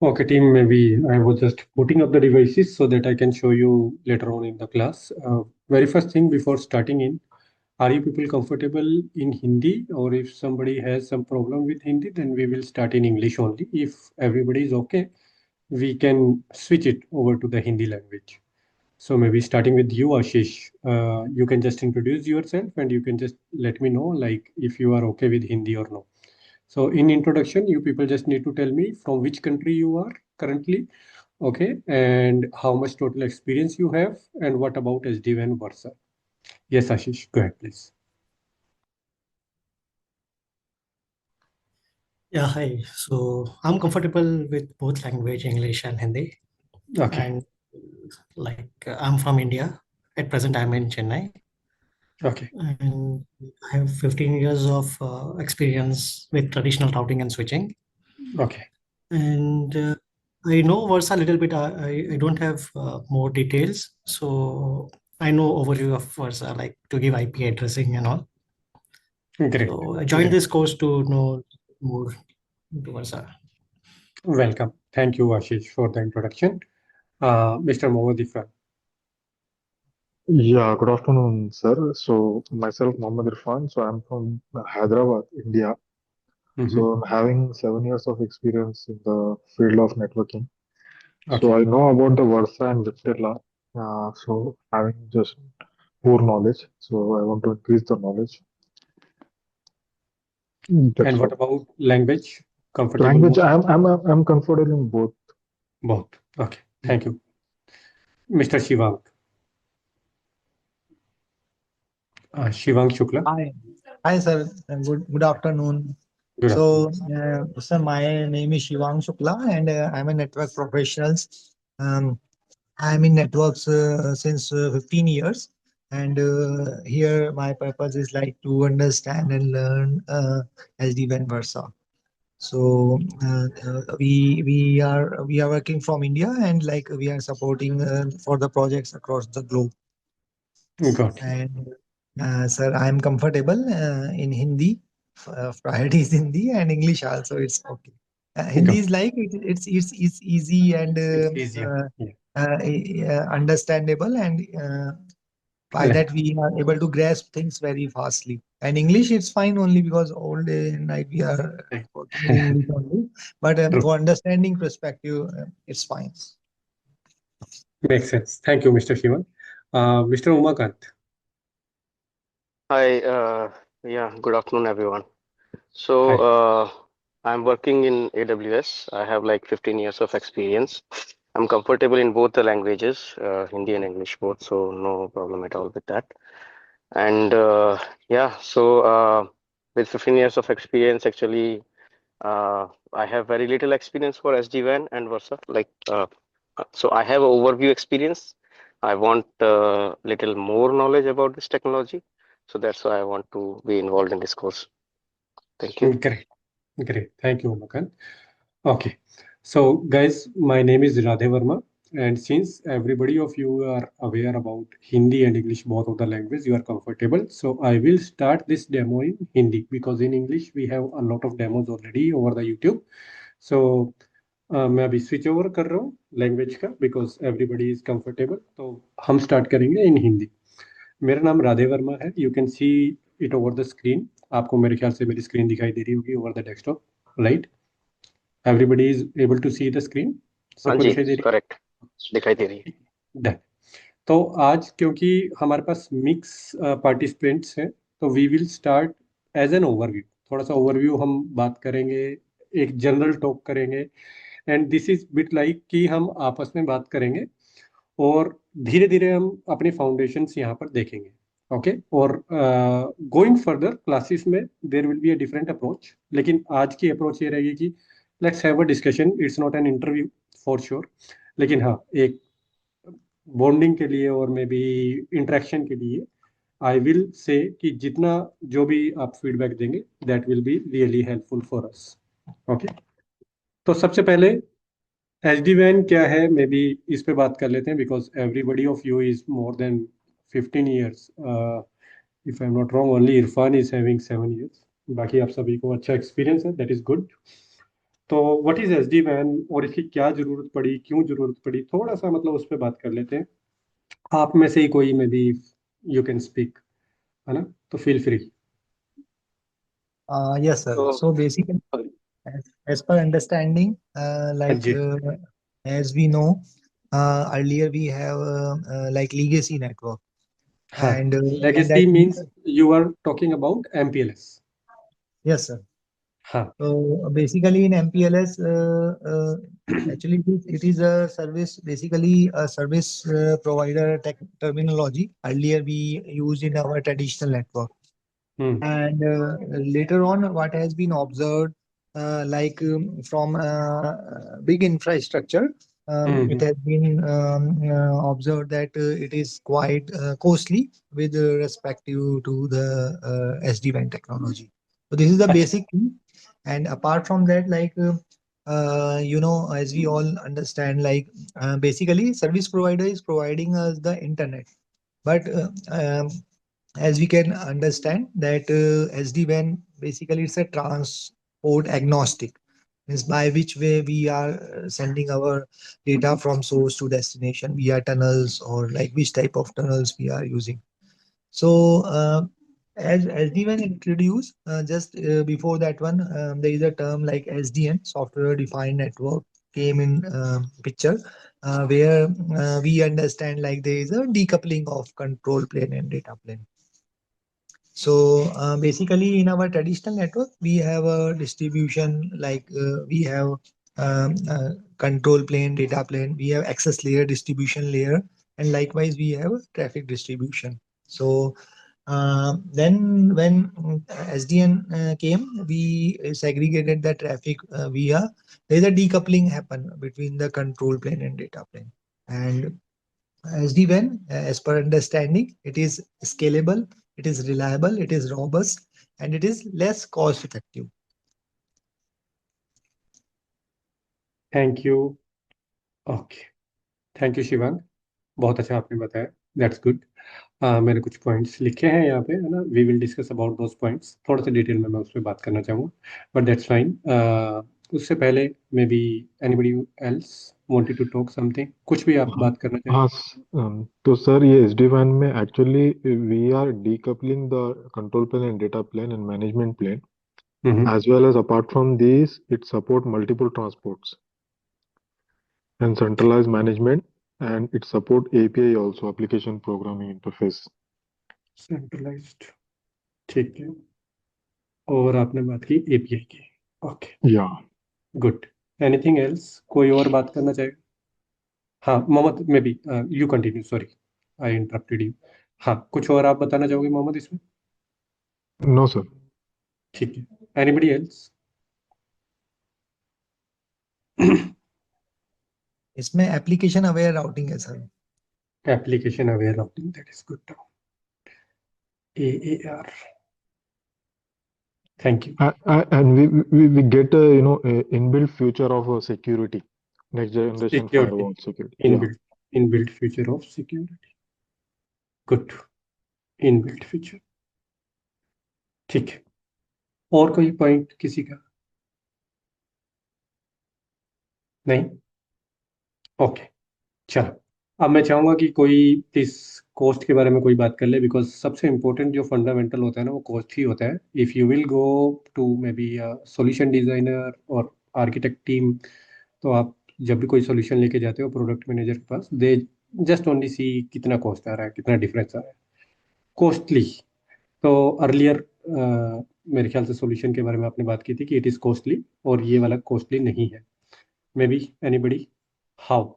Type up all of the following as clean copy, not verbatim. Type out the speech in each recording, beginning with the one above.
Okay, team, maybe I was just putting up the devices so that I can show you later on in the class. Very first thing before starting in, are you people comfortable in Hindi? Or if somebody has some problem with Hindi, then we will start in English only. If everybody is okay, we can switch it over to the Hindi language. So maybe starting with you, Ashish, you can just introduce yourself and you can just let me know like if you are okay with Hindi or no. So in introduction, you people just need to tell me from which country you are currently, okay, and how much total experience you have, and what about SDV and Versa. Yes, Ashish, go ahead, please. Yeah, hi. So I'm comfortable with both language, English and Hindi. Okay, And I'm from India. At present, I'm in Chennai, okay, and I have 15 years of experience with traditional routing and switching. okay, And I know Versa a little bit. I don't have more details, so I know overview of Versa, like to give IP addressing and all. great, So I joined great. this course to know more into Versa. Welcome. Thank you, Ashish, for the introduction. Mr. Mohammad Irfan. Yeah, good afternoon, sir. So myself, Mohammad Irfan. So I'm from Hyderabad, India. Mhm. So I'm having 7 years of experience in the field of networking. So Okay, I know about the Versa and Viptela. So having just poor knowledge. So I want to increase the knowledge. That's and what all. about language? Comfortable Language, both? I'm comfortable in both. Both. Okay, Yeah. thank you. Mr. Shivang. Shivang Shukla. Hi, hi, sir. Good afternoon. Good afternoon. Sir, my name is Shivang Shukla, and I'm a network professional. Um, I'm in networks since 15 years, and here my purpose is like to understand and learn SD-WAN Versa. So we are working from India, and like we are supporting for the projects across the globe. Got it. And sir, I'm comfortable in Hindi. Priority is Hindi and English also. It's okay. Hindi Got is it. like it's easy and It's easier. Yeah. understandable, and by Like, that we are able to grasp things very fastly. And English, it's fine only because all day and night we are like, working in English only. But true. for understanding perspective, it's fine. Makes sense. Thank you, Mr. Shivan. Mr. Umakant. Hi, yeah, good afternoon, everyone. So, Hi. I'm working in AWS. I have like 15 years of experience. I'm comfortable in both the languages, Hindi and English both, so no problem at all with that. And yeah, so with 15 years of experience, actually, I have very little experience for SD-WAN and Versa. So I have overview experience. I want little more knowledge about this technology. So that's why I want to be involved in this course. Thank you. Great. Great. Thank you, Umakant. Okay. So, guys, my name is Radhe Verma. And since everybody of you are aware about Hindi and English, both of the language, you are comfortable. So, I will start this demo in Hindi because in English, we have a lot of demos already over the YouTube. So, मैं अभी switch over कर रहा हूँ language का because everybody is comfortable तो हम start करेंगे इन हिंदी मेरा नाम राधे वर्मा है you can see it over the screen आपको मेरे ख्याल से मेरी स्क्रीन दिखाई दे रही होगी over the desktop right everybody is able to see the screen हाँ सबको जी, दिखाई दे रही करेक्ट, दिखाई दे रही है। है Done. तो आज क्योंकि हमारे पास मिक्स पार्टिसिपेंट्स हैं तो we will start as an overview थोड़ा सा ओवरव्यू हम बात करेंगे एक जनरल टॉक करेंगे and this is bit like कि हम आपस में बात करेंगे और धीरे धीरे हम अपने फाउंडेशंस यहाँ पर देखेंगे ओके और गोइंग फर्दर क्लासेस में there will be a different approach लेकिन आज की अप्रोच ये रहेगी कि let's have a discussion it's not an interview for sure लेकिन हाँ एक बॉन्डिंग के लिए और मे बी इंटरेक्शन के लिए आई विल से कि जितना जो भी आप फीडबैक देंगे that will be really helpful for us. Okay, तो सबसे पहले एसडी वैन क्या है, मे बी इस पे बात कर लेते हैं, because everybody of you is more than 15 years. If I am not wrong only Irfan is having 7 years, बाकी आप सभी को अच्छा एक्सपीरियंस है, दैट इज गुड। तो व्हाट इज एसडी वैन और इसकी क्या जरूरत पड़ी, क्यों जरूरत पड़ी, थोड़ा सा मतलब उस पर बात कर लेते हैं। आप में से ही कोई may be you can speak, है ना, तो feel free. Yes, sir. So, So basically, as per understanding, हाँ जी, as we know, earlier we have like legacy network, हाँ, and in legacy that, means you are talking about MPLS. yes, sir. हाँ, So basically in MPLS, actually it is a service, basically a service provider tech terminology. Earlier we used in our traditional network. Hmm, And later on, what has been observed, from big infrastructure, it hmm, has been observed that it is quite costly with respect to the SD-WAN technology. So this is the अच्छा, basic thing. And apart from that, as we all understand, basically service provider is providing us the internet, but as we can understand that SD-WAN basically it's a transport agnostic, means by which way we are sending our data from source to destination via tunnels, or like which type of tunnels we are using. So as SD-WAN introduced, just before that one, there is a term like SDN, software defined network, came in picture, where we understand like there is a decoupling of control plane and data plane. So basically, in our traditional network, we have a distribution, we have control plane, data plane, we have access layer, distribution layer, and likewise we have traffic distribution. So then when SDN came, we segregated the traffic via, there's a decoupling happen between the control plane and data plane. And SD-WAN, as per understanding, it is scalable, it is reliable, it is robust, and it is less cost effective. Thank you. Okay, thank you Shivang, बहुत अच्छा आपने बताया, that's good. मैंने कुछ points लिखे हैं यहाँ पे, है ना, we will discuss about those points, थोड़ा सा डिटेल में मैं उस पर बात करना चाहूँगा, बट दैट्स फाइन। उससे पहले maybe anybody else wanted to talk something, कुछ भी आप हाँ बात करना हाँ चाहें। तो सर ये एसडी वैन में actually we are decoupling the control plane and data plane and management plane hmm, as well as apart from these it support multiple transports and centralized management, and it support API also, application programming interface. Centralized, ठीक है, और आपने बात की API की। Okay, Yeah. Good. Anything else, कोई और बात करना चाहेगा? हाँ Mohammed, maybe you continue, sorry I interrupted you. हाँ, कुछ और आप बताना चाहोगे मोहम्मद इसमें? No, sir. ठीक है, एनीबडी एल्स? इसमें एप्लीकेशन अवेयर राउटिंग है sir. Application aware routing, that is good, AAR, thank you. And we get a a inbuilt future of security, next generation security, firewall security. Yeah. Inbuilt, inbuilt feature of security, good, inbuilt feature, ठीक है। और कोई point किसी का? नहीं, okay, चलो। अब मैं चाहूंगा कि कोई इस कॉस्ट के बारे में कोई बात कर ले, बिकॉज सबसे इम्पोर्टेंट जो फंडामेंटल होता है ना वो कॉस्ट ही होता है। If you will go to maybe solution designer और आर्किटेक्ट टीम, तो आप जब भी कोई सॉल्यूशन लेके जाते हो प्रोडक्ट मैनेजर के पास, दे जस्ट ओनली सी कितना कॉस्ट आ रहा है, कितना डिफरेंस आ रहा है, कॉस्टली। तो अर्लियर मेरे ख्याल से सॉल्यूशन के बारे में आपने बात की थी कि इट इज़ कॉस्टली, और ये वाला कॉस्टली नहीं है। May be anybody, how?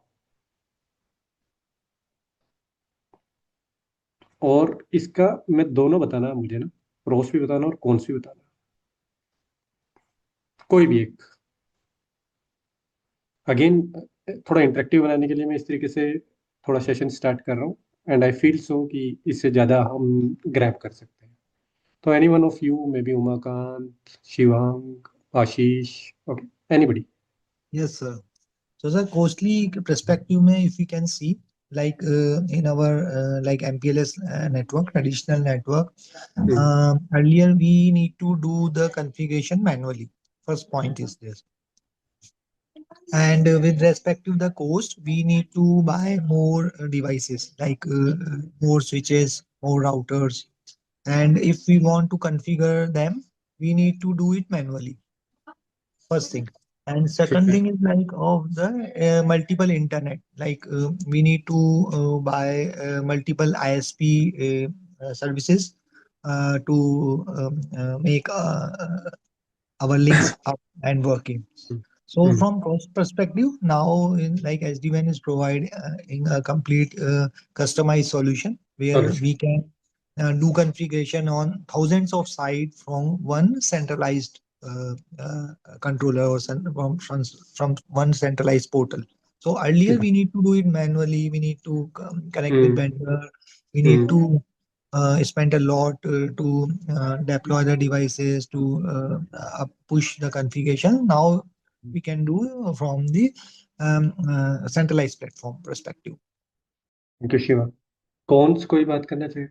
और इसका मैं दोनों बताना मुझे ना, प्रोस भी बताना और कॉन्स भी बताना, कोई भी एक। अगेन थोड़ा इंटरेक्टिव बनाने के लिए मैं इस तरीके से थोड़ा सेशन स्टार्ट कर रहा हूँ। एंड आई फील सो कि इससे ज़्यादा हम ग्रैब कर सकते हैं. तो any one of you, may be Umakant, Shivang, Ashish, okay, anybody. Yes, sir. So, sir, costly perspective mein, if you can see, like in our like MPLS network, traditional network, earlier we need to do the configuration manually. First point is this. And with respect to the cost, we need to buy more devices, like more switches, more routers. And if we want to configure them, we need to do it manually. First thing. And second thing is like of the multiple internet. Like we need to buy multiple ISP services to make our links up and working. So from cost perspective, now in like SD-WAN is provide in a complete customized solution where we can do configuration on thousands of sites from one centralized controller or from one centralized portal. So earlier we need to do it manually. We need to connect with vendor. We need to spend a lot to deploy the devices to push the configuration. Now we can do from the centralized platform perspective. Thank you Shiva. कौन कोई बात करना चाहिए?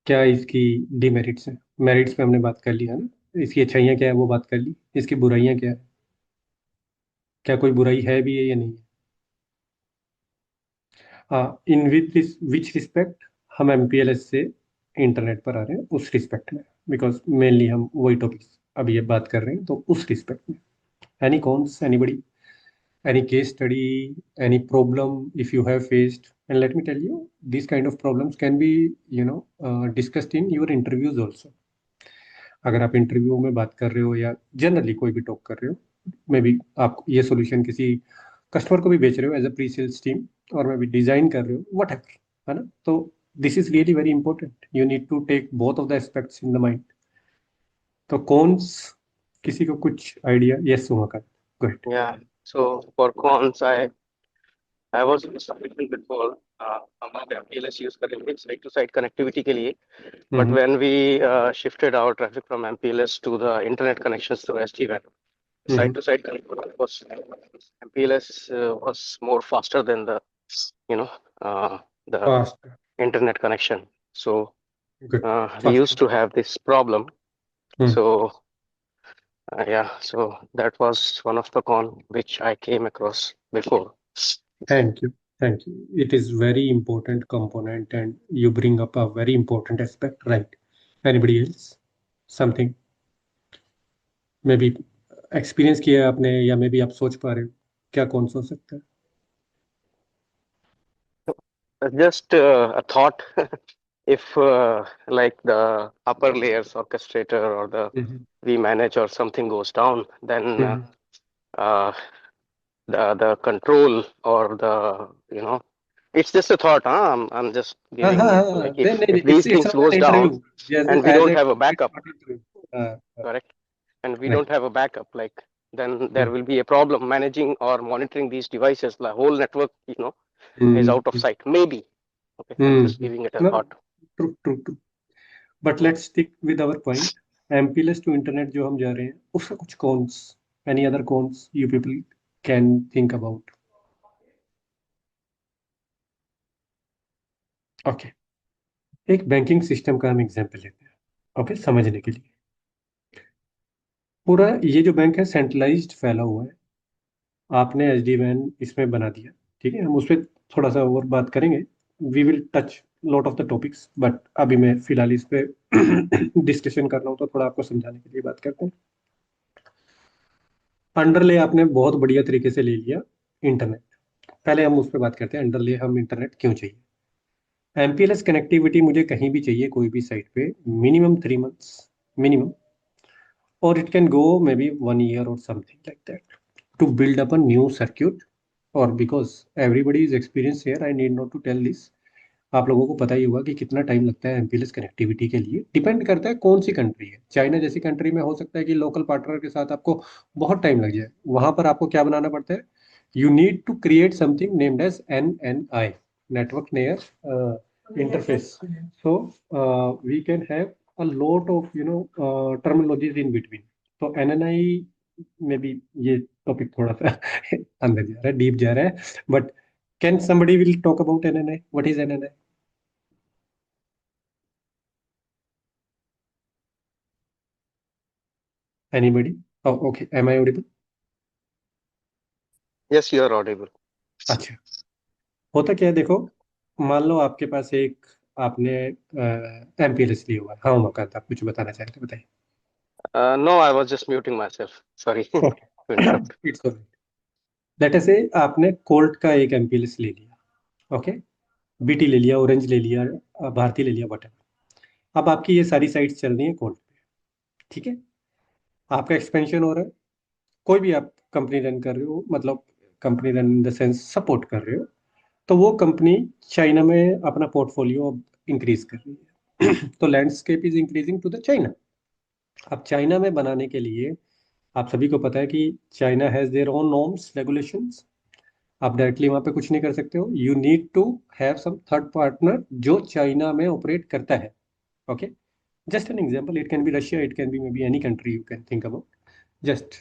क्या इसकी demerits हैं? Merits पे हमने बात कर ली है ना. इसकी अच्छाइयाँ क्या है वो बात कर ली. इसकी बुराइयाँ क्या है? क्या कोई बुराई है भी है या नहीं है? इन विच रिस्पेक्ट हम एमपीएलएस से इंटरनेट पर आ रहे हैं, उस रिस्पेक्ट में, बिकॉज मेनली हम वही टॉपिक्स अभी ये बात कर रहे हैं, तो उस रिस्पेक्ट में. Any cons, anybody, any case study, any problem if you have faced? And let me tell you, these kind of problems can be, discussed in your interviews also. अगर आप इंटरव्यू में बात कर रहे हो या जनरली कोई भी टॉक कर रहे हो, मे बी आप ये सॉल्यूशन किसी कस्टमर को भी बेच रहे हो as a pre sales team, और मे बी डिजाइन कर रहे हो, वट एवर, है ना. तो this is really very important. You need to take both of the aspects in the mind. तो कॉन्स, किसी को कुछ आइडिया? Yes Umakant, go ahead. Yeah. So for cons, I was submitting before हम लोग MPLS use कर रहे थे site to site connectivity के लिए. But when we shifted our traffic from MPLS to the internet connections through SD-WAN, site to site connectivity was MPLS was more faster than the the Fast. internet connection. So Good. we used to have this problem. So yeah, so that was one of the con which I came across before. Thank you. Thank you. It is very important component and you bring up a very important aspect, right? Anybody else? Something? Maybe experience किया है आपने, या maybe आप सोच पा रहे हो क्या कौन सोच सकता है? Just a thought. If like the upper layers orchestrator or the vManage or something goes down, then the control or the it's just a thought. I'm just giving like if these things goes down and we don't have a backup, correct? And we don't have a backup, like then there will be a problem managing or monitoring these devices. The whole network, is out of sight. Maybe. Okay, I'm just giving it a thought. True. But let's stick with our point. MPLS to internet जो हम जा रहे हैं, उसका कुछ cons, any other cons you people can think about? Okay. एक banking system का हम एग्जांपल लेते हैं, ओके, समझने के लिए. पूरा ये जो बैंक है सेंट्रलाइज्ड फैला हुआ है. आपने एसडी-वैन इसमें बना दिया, ठीक है. हम उस पर थोड़ा सा और बात करेंगे. We will touch lot of the topics, but अभी मैं फिलहाल इस पे डिस्कशन कर रहा हूँ, तो थोड़ा आपको समझाने के लिए बात करते हैं. अंडरले आपने बहुत बढ़िया तरीके से ले लिया इंटरनेट. पहले हम उस पर बात करते हैं, अंडरले हम इंटरनेट क्यों चाहिए. एमपीएलएस कनेक्टिविटी मुझे कहीं भी चाहिए, कोई भी साइट पे, minimum 3 months minimum, or it can go maybe 1 year or something like that to build up a new circuit. or because everybody is experienced here, I need not to tell this. आप लोगों को पता ही होगा कि कितना time लगता है MPLS connectivity के लिए. डिपेंड करता है कौन सी कंट्री है. चाइना जैसी कंट्री में हो सकता है कि लोकल पार्टनर के साथ आपको बहुत टाइम लग जाए. वहां पर आपको क्या बनाना पड़ता है, you need to create something named as NNI, network near interface. So we can have a lot of terminologies in between. तो NNI में भी ये टॉपिक थोड़ा सा अंदर जा रहा है, डीप जा रहा है, but can somebody will talk about NNI? What is NNI? Anybody? Oh, okay. Am I audible? Yes, you are audible. अच्छा, होता क्या है देखो, मान लो आपके पास एक आपने MPLS लिया हुआ है। हाँ उमाकांत, आप कुछ बताना चाहते हैं, बताइए। No, I was just muting myself. Sorry to okay, interrupt. It's alright. Let us से आपने कोल्ट का एक MPLS ले लिया, ओके, BT ले लिया, ऑरेंज ले लिया, भारती ले लिया, वटेवर। अब आपकी ये सारी साइट्स चल रही हैं कोल्ट पे, ठीक है। आपका एक्सपेंशन हो रहा है, कोई भी आप कंपनी रन कर रहे हो, मतलब company run in the sense support कर रहे हो, तो वो कंपनी चाइना में अपना पोर्टफोलियो इंक्रीज कर रही है। तो landscape is increasing to the China. अब चाइना में बनाने के लिए आप सभी को पता है कि China has their own norms regulations. आप डायरेक्टली वहां पे कुछ नहीं कर सकते हो, you need to have some third partner जो चाइना में ऑपरेट करता है, okay. Just an example, it can be Russia, it can be maybe any country you can think about, just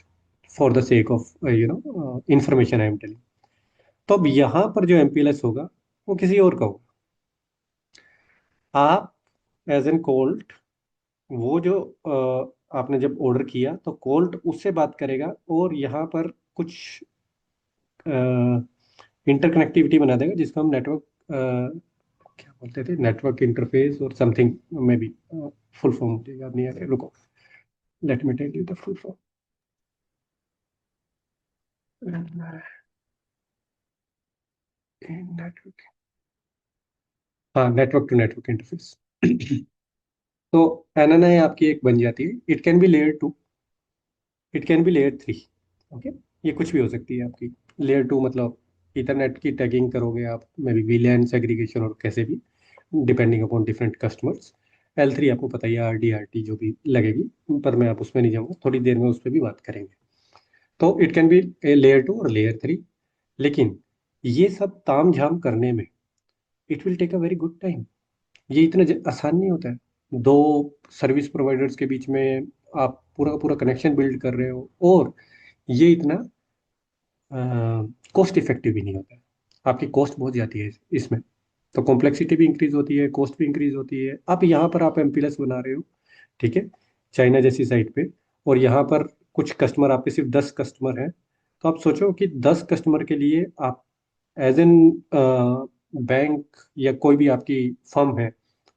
for the sake of information I am telling. तो अब यहाँ पर जो MPLS होगा वो किसी और का होगा। आप एज एन कोल्ट, वो जो आपने जब ऑर्डर किया तो कोल्ट उससे बात करेगा और यहाँ पर कुछ इंटरकनेक्टिविटी बना देगा, जिसको हम नेटवर्क क्या बोलते थे, नेटवर्क इंटरफेस और समथिंग में भी फुल फॉर्म मुझे याद नहीं आ रहा है, रुको, let me tell you the full form. Network, हाँ, नेटवर्क टू नेटवर्क इंटरफेस। तो NNI आपकी एक बन जाती है, it can be layer 2, it can be layer 3, okay. ये कुछ भी हो सकती है आपकी। लेयर 2 मतलब इथरनेट की टैगिंग करोगे आप, मे बी VLAN सेग्रीगेशन और कैसे भी, depending upon different customers. L3 आपको पता ही है, RD/RT जो भी लगेगी, पर मैं आप उसमें नहीं जाऊँगा, थोड़ी देर में उस पर भी बात करेंगे। तो इट कैन बी लेयर 2 और लेयर 3, लेकिन ये सब ताम झाम करने में it will take a very good time. ये इतना आसान नहीं होता है। दो सर्विस प्रोवाइडर्स के बीच में आप पूरा का पूरा कनेक्शन बिल्ड कर रहे हो, और ये इतना कॉस्ट इफेक्टिव भी नहीं होता है। आपकी कॉस्ट बहुत जाती है इसमें, तो कॉम्प्लेक्सिटी भी इंक्रीज होती है, कॉस्ट भी इंक्रीज होती है। अब यहाँ पर आप MPLS बना रहे हो, ठीक है, चाइना जैसी साइट पे, और यहाँ पर कुछ कस्टमर, आपके सिर्फ 10 कस्टमर हैं, तो आप सोचो कि 10 कस्टमर के लिए आप एज एन बैंक या कोई भी आपकी फर्म है,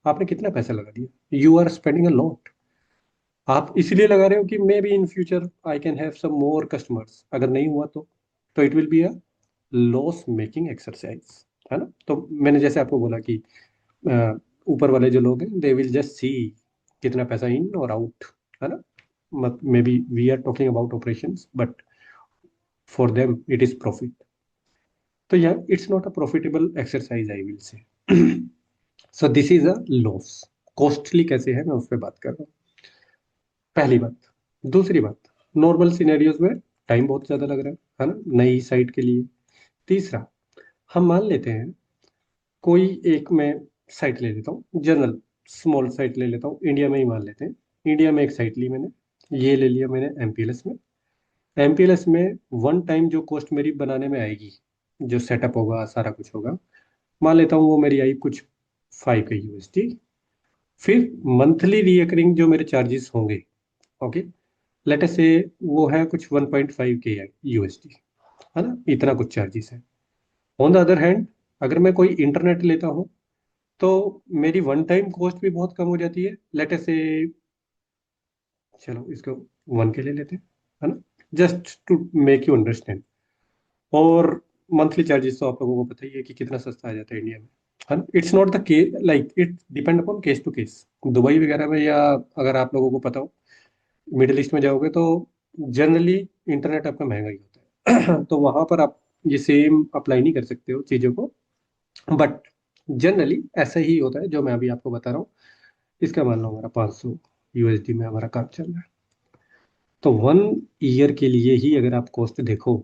आपने कितना पैसा लगा दिया। You are spending a lot. आप इसलिए लगा रहे हो कि maybe in future I can have some more customers, अगर नहीं हुआ तो it will be a loss making exercise, है ना। तो मैंने जैसे आपको बोला कि ऊपर वाले जो लोग हैं, दे विल जस्ट सी कितना पैसा इन और आउट, है ना। May be we are talking about operations, but for them it is profit. तो यार it's not a profitable exercise I will say. So this is a loss. Costly कैसे है, मैं उस पर बात कर रहा हूँ, पहली बात। दूसरी बात, नॉर्मल सिनेरियोज में टाइम बहुत ज्यादा लग रहा है ना, नई साइट के लिए। तीसरा, हम मान लेते हैं कोई एक, मैं साइट ले लेता हूँ, जनरल स्मॉल साइट ले लेता हूँ, इंडिया में ही मान लेते हैं। इंडिया में एक साइट ली मैंने, ये ले लिया मैंने MPLS में। MPLS में वन टाइम जो कॉस्ट मेरी बनाने में आएगी, जो सेटअप होगा, सारा कुछ होगा, मान लेता हूँ वो मेरी आई कुछ 5 के USD। फिर मंथली रिकरिंग जो मेरे चार्जेस होंगे, ओके, लेट अस से वो है कुछ 1.5 के USD, है ना, इतना कुछ चार्जेस है। ऑन द अदर हैंड, अगर मैं कोई इंटरनेट लेता हूँ तो मेरी वन टाइम कॉस्ट भी बहुत कम हो जाती है। लेट अस से, चलो इसको 1 के ले लेते हैं, है ना, just to make you understand. और मंथली चार्जेस तो आप लोगों को पता ही है कि कितना सस्ता आ जाता है इंडिया में, है ना। It's not the case, like it depend upon case to case. Dubai वगैरह में, या अगर आप लोगों को पता हो मिडिल ईस्ट में जाओगे, तो जनरली इंटरनेट आपका महंगा ही होता है। तो वहां पर आप ये सेम अप्लाई नहीं कर सकते हो चीज़ों को, बट जनरली ऐसा ही होता है जो मैं अभी आपको बता रहा हूँ। इसका मान लो हमारा 500 USD में हमारा काम चल रहा है, तो 1 ईयर के लिए ही अगर आप कॉस्ट देखो,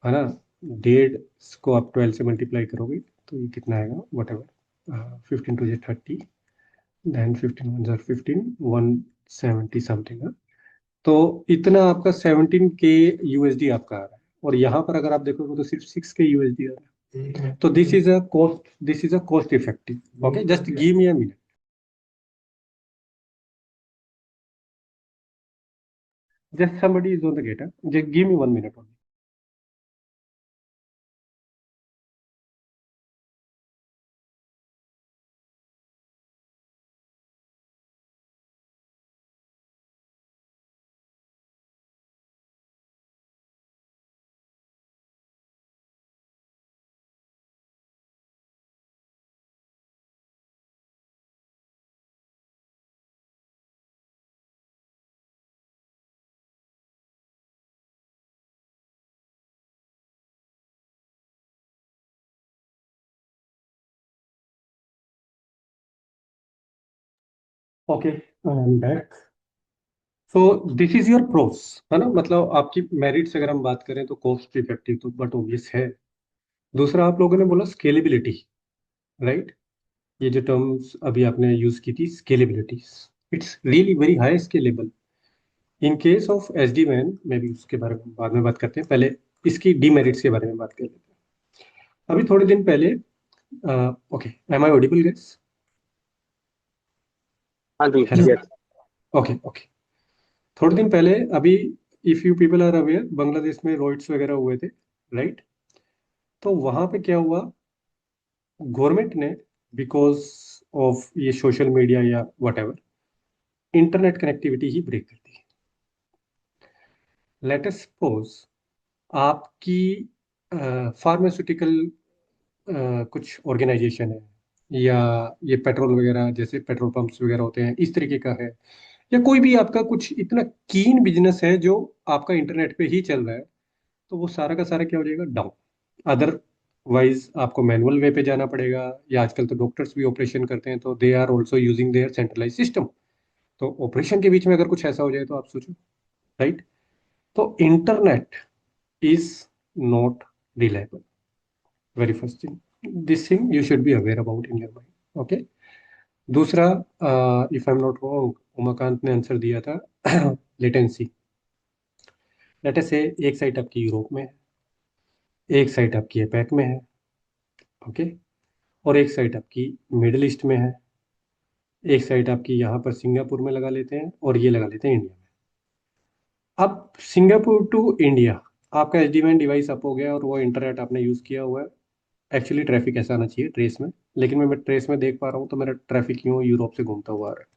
है ना, 1.5 को आप 12 से मल्टीप्लाई करोगे तो ये कितना आएगा, whatever 15 to 30, then 15 1 15, 170 something. तो इतना आपका 17K USD आपका आ रहा है, और यहाँ पर अगर आप देखोगे तो सिर्फ 6K USD आ रहा है। तो this is a cost effective. Okay, just give me a minute. Just somebody is on the gate. Just give me 1 minute only. Okay, I'm back. So this is your pros, है ना, मतलब आपकी merits अगर हम बात करें तो cost effective तो बट ऑब्वियस है। दूसरा आप लोगों ने बोला स्केलेबिलिटी, राइट? ये जो टर्म्स अभी आपने यूज की थी, scalability, it's really very high scalable. In case of SD वैन, मे भी उसके बारे में बाद में बात करते हैं, पहले इसकी डीमेरिट्स के बारे में बात कर लेते हैं। अभी थोड़े दिन पहले, okay, am I audible guys? हाँ जी, हेलो, yes. Okay okay. थोड़े दिन पहले अभी, if you people are aware, Bangladesh में रॉइट्स वगैरह हुए थे, राइट? तो वहां पे क्या हुआ, गवर्नमेंट ने बिकॉज ऑफ ये सोशल मीडिया या व्हाटएवर, इंटरनेट कनेक्टिविटी ही ब्रेक कर दी। लेट अस सपोज आपकी फार्मास्यूटिकल कुछ ऑर्गेनाइजेशन है, या ये पेट्रोल वगैरह जैसे पेट्रोल पंप्स वगैरह होते हैं इस तरीके का है, या कोई भी आपका कुछ इतना कीन बिजनेस है जो आपका इंटरनेट पे ही चल रहा है, तो वो सारा का सारा क्या हो जाएगा, डाउन। अदरवाइज आपको मैनुअल वे पे जाना पड़ेगा, या आजकल तो डॉक्टर्स भी ऑपरेशन करते हैं तो they are also using their centralize system. तो ऑपरेशन के बीच में अगर कुछ ऐसा हो जाए तो आप सोचो, राइट? तो internet is not reliable, very first thing, this thing you should be aware about in your mind. Okay, दूसरा, if I am not wrong, Umakant ने आंसर दिया था लेटेंसी। लेट अस से एक साइट आपकी यूरोप में है, एक साइट आपकी एपैक में है, ओके, और एक साइट आपकी मिडिल ईस्ट में है, एक साइट आपकी यहाँ पर सिंगापुर में लगा लेते हैं, और ये लगा लेते हैं इंडिया में। अब सिंगापुर टू इंडिया आपका एसडी-वैन डिवाइस अप हो गया, और वो इंटरनेट आपने यूज़ किया हुआ है। एक्चुअली ट्रैफिक ऐसा आना चाहिए ट्रेस में, लेकिन मैं ट्रेस में देख पा रहा हूँ तो मेरा ट्रैफिक यूँ यूरोप से घूमता हुआ आ रहा है।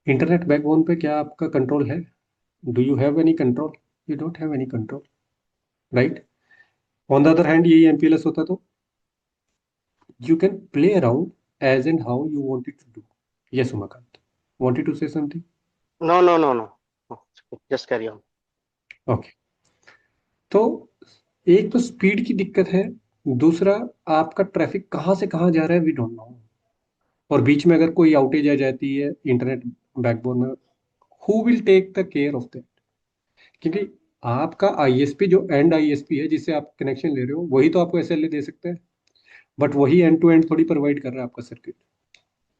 इंटरनेट बैकबोन पे क्या आपका कंट्रोल है? Do you have any control? You don't have any control, right? On the other hand यही एमपीएलएस होता तो you can play around as and how you want it to do. Yes, Umakant. Wanted to say something? No, no, no, no. No, just carry on. Okay. तो एक तो speed की दिक्कत है, दूसरा आपका ट्रैफिक कहाँ से कहाँ जा रहा है वी डोंट नो, और बीच में अगर कोई आउटेज आ जाती है इंटरनेट बैकबोन में, who will take the care of that? क्योंकि आपका आईएसपी जो एंड आईएसपी है जिससे आप कनेक्शन ले रहे हो, वही तो आपको एसएलए दे सकता है, बट वही एंड टू एंड थोड़ी प्रोवाइड कर रहा है आपका circuit.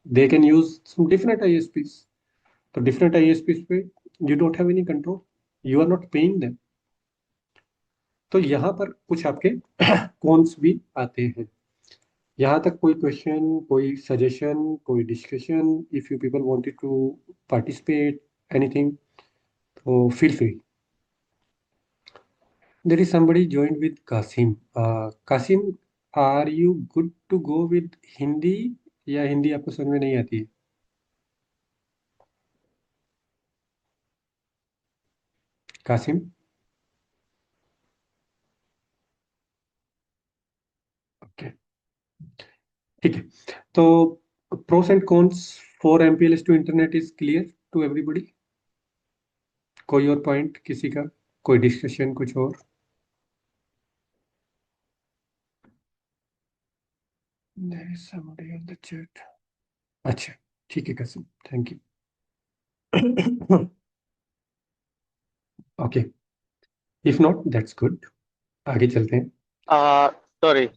They can use some different ISPs, तो डिफरेंट आईएसपीज पे you don't have any control, you are not paying them. तो यहाँ पर कुछ आपके कॉन्स भी आते हैं। यहाँ तक कोई क्वेश्चन, कोई सजेशन, कोई discussion, if you people wanted to participate anything, तो feel free. There is somebody joined with Qasim. Qasim, are you good to go with Hindi, या हिंदी आपको समझ में नहीं आती है? कासिम, ओके, ठीक है। तो pros and cons for MPLS to internet is clear to everybody? कोई और पॉइंट किसी का, कोई डिस्कशन कुछ और? There is somebody on the chat. अच्छा, ठीक है Qasim, thank you. Okay, if not that's good. आगे चलते हैं। Sorry.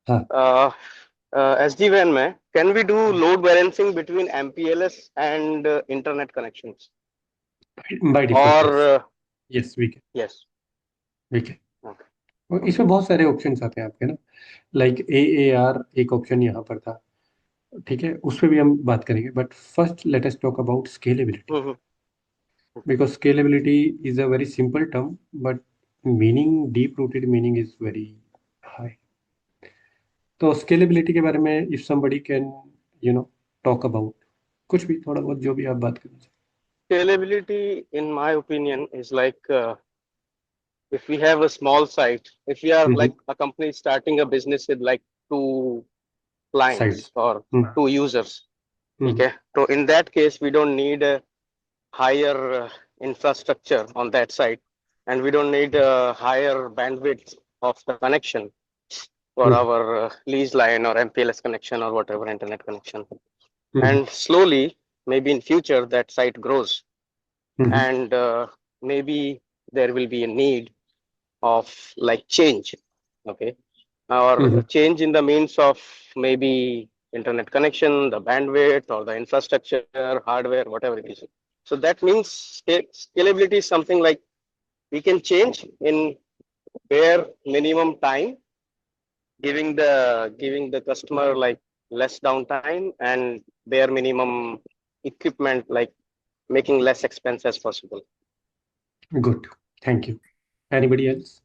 हाँ, SD-WAN में can we do load balancing between MPLS and internet connections? By default yes, Or yes we yes. Can. Okay. और इसमें बहुत सारे ऑप्शंस आते हैं आपके ना, लाइक AAR एक ऑप्शन यहाँ पर था, ठीक है, उस पर भी हम बात करेंगे, but first let us talk about scalability, Mhm. Because scalability is a very simple term but meaning, deep rooted meaning is very high. तो स्केलेबिलिटी के बारे में if somebody can talk about, कुछ भी थोड़ा बहुत जो भी आप बात करना Scalability, in my opinion, is like if we have a small site, if we are चाहें। like a company starting a business with like 2 sides. clients or 2 users, hmm okay? So in that case, we don't need a higher infrastructure on that site, and we don't need a higher bandwidth of the connection for hmm our lease line or MPLS connection or whatever internet connection. Hmm And slowly, maybe in future, that site grows, hmm and maybe there will be a need of like change, okay, or hmm change in the means of maybe internet connection, the bandwidth or the infrastructure, hardware, whatever it is. So that means scalability is something like we can change in bare minimum time, giving the customer like less downtime and bare minimum equipment, like making less expense as possible. Good, thank you. Anybody else?